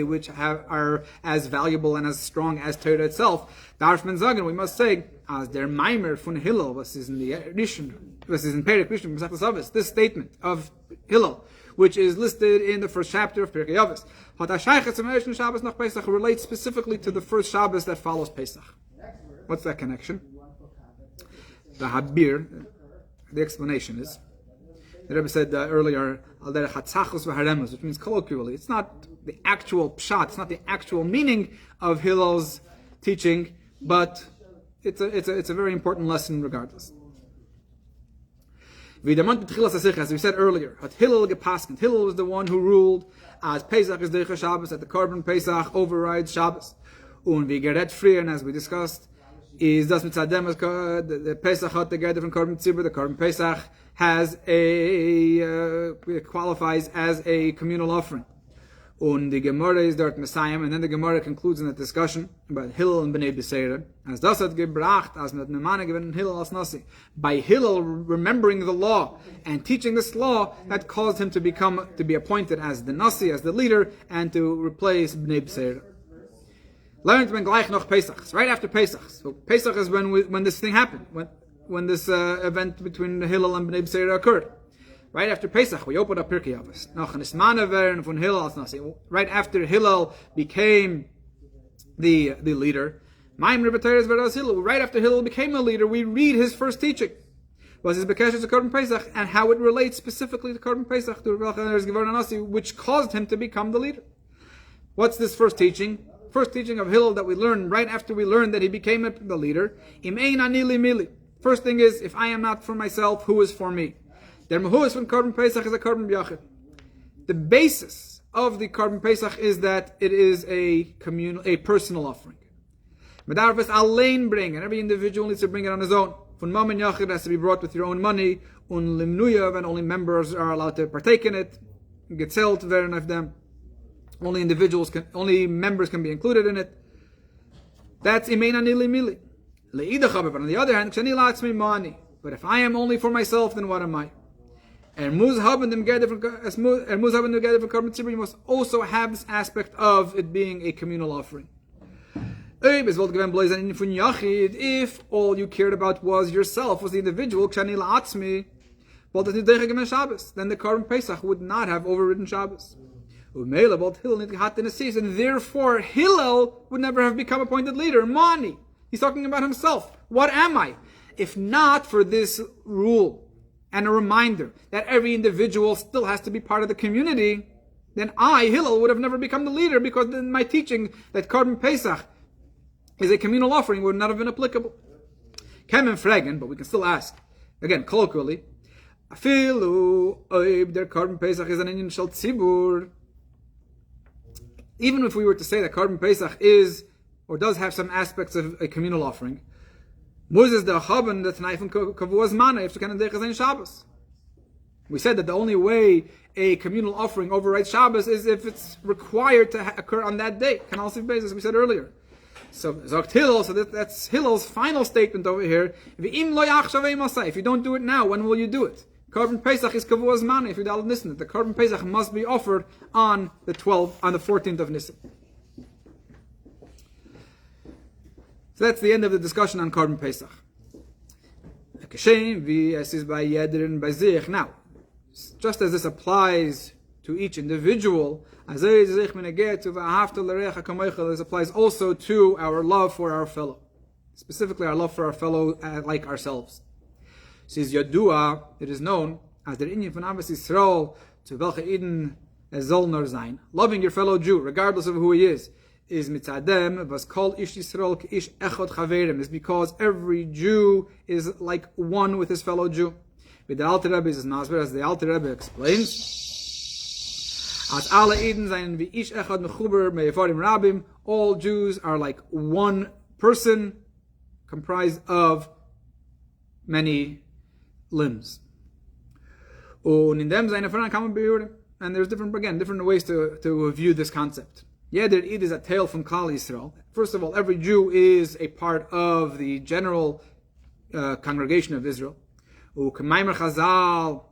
which are as valuable and as strong as Torah itself, we must say, as their Maimer von Hillel, was is in the Rishon, was is in Perek Rishon, this statement of Hillel, which is listed in the first chapter of Pirkei Avos, relates specifically to the first Shabbos that follows Pesach. What's that connection? The Habir, the explanation is, the Rabbi said earlier, which means colloquially. It's not the actual pshat, it's not the actual meaning of Hillel's teaching, but it's a very important lesson regardless. As we said earlier, Hillel was the one who ruled as Pesach is Deicha Shabbos, that the Korban Pesach overrides Shabbos. And as we discussed, is das mitzadem the Pesach hat together from Korban Tzibur. The Korban Pesach has it qualifies as a communal offering. Und die Gemara is dort Messiah, and then the Gemara concludes in the discussion about Hillel and Bnei Beseira. As das hat gebracht, as mit Nemane given Hillel as Nasi. By Hillel remembering the law and teaching this law, that caused him to be appointed as the Nasi, as the leader, and to replace Bnei Beseira. Learned when gleich noch Pesach, right after Pesach. So Pesach is when this thing happened, when this event between Hillel and Bnei Beseira occurred. Right after Pesach, we opened up Pirkei Avos. Right after Hillel became the leader, right after Hillel became the leader, we read his first teaching. Was his Bekeshes of Korban Pesach and how it relates specifically to Korban Pesach, which caused him to become the leader. What's this first teaching? First teaching of Hillel that we learned right after we learned that he became the leader. First thing is, if I am not for myself, who is for me? Der Mehuas from Korban Pesach is a Korban B'yachid. The basis of the Korban Pesach is that it is a personal offering. Medarves allein bring, and every individual needs to bring it on his own. Von Mammon Yachid has to be brought with your own money. Un Limnuyav, and only members are allowed to partake in it. Getzelt werden of them. Only members can be included in it. That's Imein Anili Mili. Le'idach, but on the other hand, Kshani La'atzmi Ma'ani. But if I am only for myself, then what am I? And Muzhab and together for Korban Tzibur, you must also have this aspect of it being a communal offering. If all you cared about was yourself, was the individual, then the Korban Pesach would not have overridden Shabbos. And therefore Hillel would never have become appointed leader. Mani. He's talking about himself. What am I? If not for this rule and a reminder that every individual still has to be part of the community, then I, Hillel, would have never become the leader, because then my teaching that Korban Pesach is a communal offering would not have been applicable. Kemen fragen, but we can still ask, again, colloquially, Afilu oib der Korban Pesach is an inyan shel tzibur. Even if we were to say that Korban Pesach is, or does have some aspects of a communal offering, Moses the Chaben the Tnai from Kavua's Mana if Shabbos. We said that the only way a communal offering overrides Shabbos is if it's required to occur on that day. Can also be based, as we said earlier. So Zogt Hillel, so that's Hillel's final statement over here. If you don't do it now, when will you do it? Korban Pesach is Kavua's Mana if you don't listen. The Korban Pesach must be offered on the 14th of Nisan. So that's the end of the discussion on Korban Pesach. Now, just as this applies to each individual, this applies also to our love for our fellow, specifically our love for our fellow like ourselves. Says Yadua, it is known as the Inyan von Avos Yisrael to welche Eden soll nur sein. Loving your fellow Jew, regardless of who he is mitzadem was called ish Yisrael ish echad chaverim, is because every Jew is like one with his fellow Jew. With the Alter Rebbe is masber, as the Alter Rebbe explains, as alle Eden seien wie ish echad mechuber me'evarim rabim, all Jews are like one person comprised of many limbs. Und in dem seine Fragen kann man beurteilen. And there's different ways to view this concept. Jeder Eid is a tale from Klal Yisrael. First of all, every Jew is a part of the general congregation of Israel. U'k'maimer Chazal,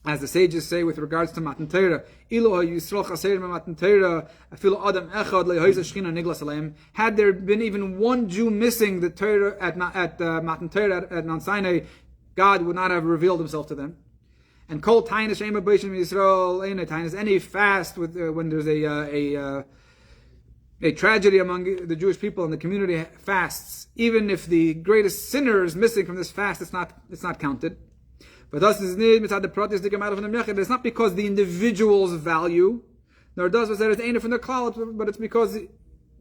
as the sages say with regards to Matan Torah, Ilo Yisrael chaser Matan Torah, afilu Adam echad le'hoiz Shechina niglas aleim. Had there been even one Jew missing the Torah at Matan Torah at Mount Sinai, God would not have revealed Himself to them. And kol tainus shema b'ishim Yisrael ain't tainus, any fast with when there's a tragedy among the Jewish people and the community fasts, even if the greatest sinner is missing from this fast, it's not counted. But thus is it's not because the individual's value, nor does it ain't from the klal, but it's because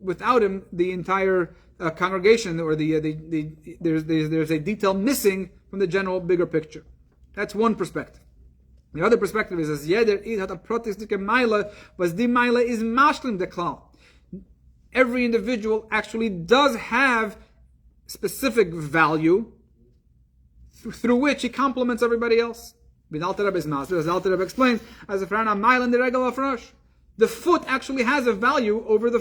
without him the entire congregation or there's a detail missing from the general bigger picture. That's one perspective. The other perspective is as jeder Eid hat a protestige Meile, was die Meile is mashlim de klal. Every individual actually does have specific value through which he complements everybody else. As Alter Rebbe explains, as a frana mile in the regel of Rosh, the foot actually has a value over the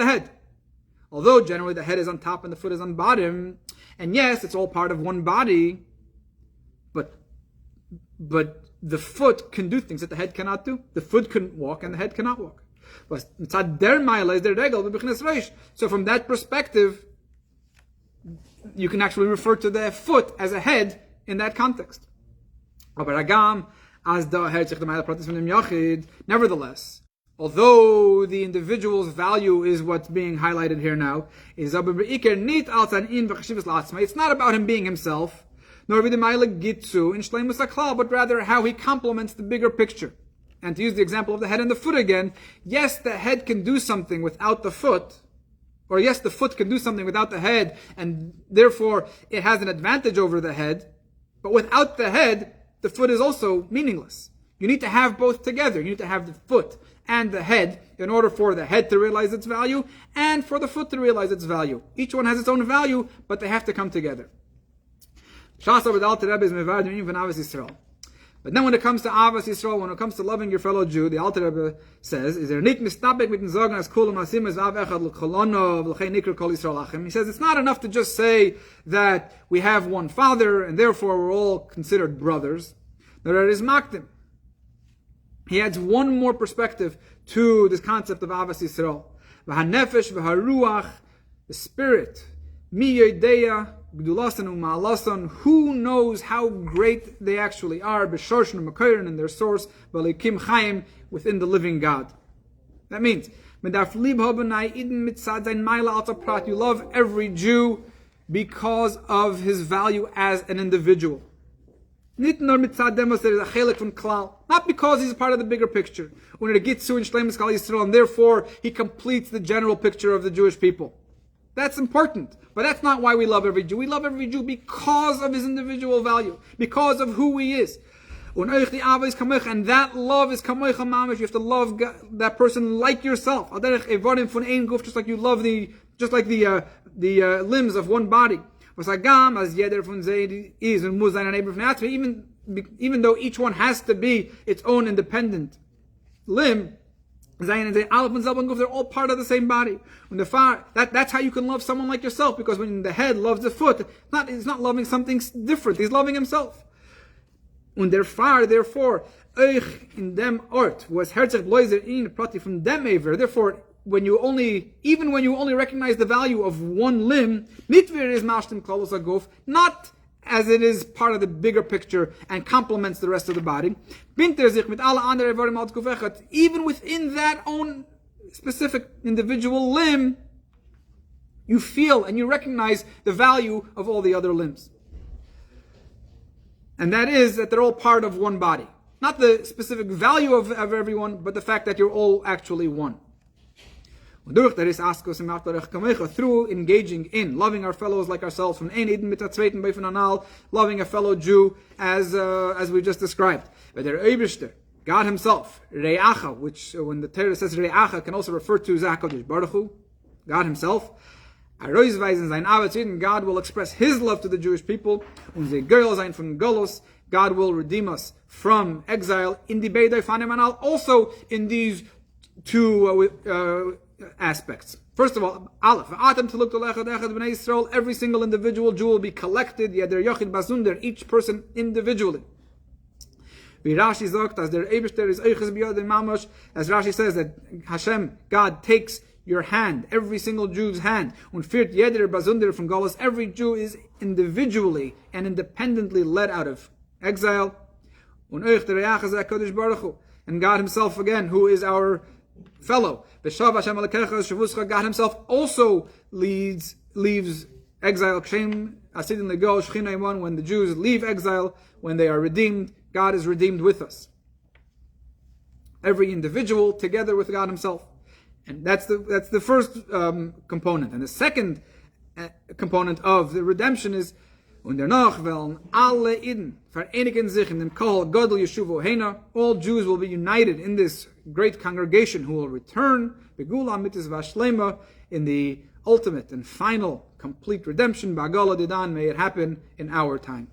head. Although generally the head is on top and the foot is on bottom, and yes, it's all part of one body, but the foot can do things that the head cannot do. The foot can walk and the head cannot walk. So from that perspective, you can actually refer to the foot as a head in that context. Nevertheless, although the individual's value is what's being highlighted here now, it's not about him being himself, nor but rather how he complements the bigger picture. And to use the example of the head and the foot again, yes, the head can do something without the foot, or yes, the foot can do something without the head, and therefore it has an advantage over the head, but without the head, the foot is also meaningless. You need to have both together. You need to have the foot and the head in order for the head to realize its value and for the foot to realize its value. Each one has its own value, but they have to come together. But then when it comes to Avos Yisrael, when it comes to loving your fellow Jew, the Alter Rebbe says, "Is there nit mistabek mit den Sorgen as kulam asim as av echad l'cholono v'lchei nikra kol Yisrael achem?" He says it's not enough to just say that we have one father and therefore we're all considered brothers. There is makdim. He adds one more perspective to this concept of Avos Yisrael. V'hanefesh v'haruach, the spirit, mi yodeya Gdulasan u'ma'alasan, who knows how great they actually are, b'shorshin u'makayrin, in their source, b'leikim chayim, within the living God. That means, you love every Jew because of his value as an individual. Not because he's a part of the bigger picture, and therefore he completes the general picture of the Jewish people. That's important, but that's not why we love every Jew. We love every Jew because of his individual value, because of who he is. And that love is kamoicha mamash. You have to love that person like yourself, just like you love the limbs of one body. Even though each one has to be its own independent limb, they're all part of the same body. That's how you can love someone like yourself, because when the head loves the foot, he's not loving something different, he's loving himself. Therefore, in dem ort was herzig bloiser in prati from dem aver. Therefore, even when you only recognize the value of one limb, mitvir is mashtim klolos haguf, not as it is part of the bigger picture and complements the rest of the body. Even within that own specific individual limb, you feel and you recognize the value of all the other limbs. And that is that they're all part of one body. Not the specific value of everyone, but the fact that you're all actually one. Through engaging in loving our fellows like ourselves, loving a fellow Jew as we just described. God Himself, Re'acha, which when the Torah says Re'acha can also refer to HaKadosh Baruch Hu, God Himself. God will express His love to the Jewish people. God will redeem us from exile in the Beidei Fanim Anal, also in these two aspects. First of all, Aleph, every single individual Jew will be collected, each person individually. As Rashi says that Hashem, God, takes your hand, every single Jew's hand, and from Galus, every Jew is individually and independently led out of exile. And God Himself again, who is our fellow. God Himself also leaves exile. When the Jews leave exile, when they are redeemed, God is redeemed with us. Every individual together with God Himself. And that's the first component. And the second component of the redemption is all Jews will be united in this great congregation who will return in the ultimate and final complete redemption. May it happen in our time.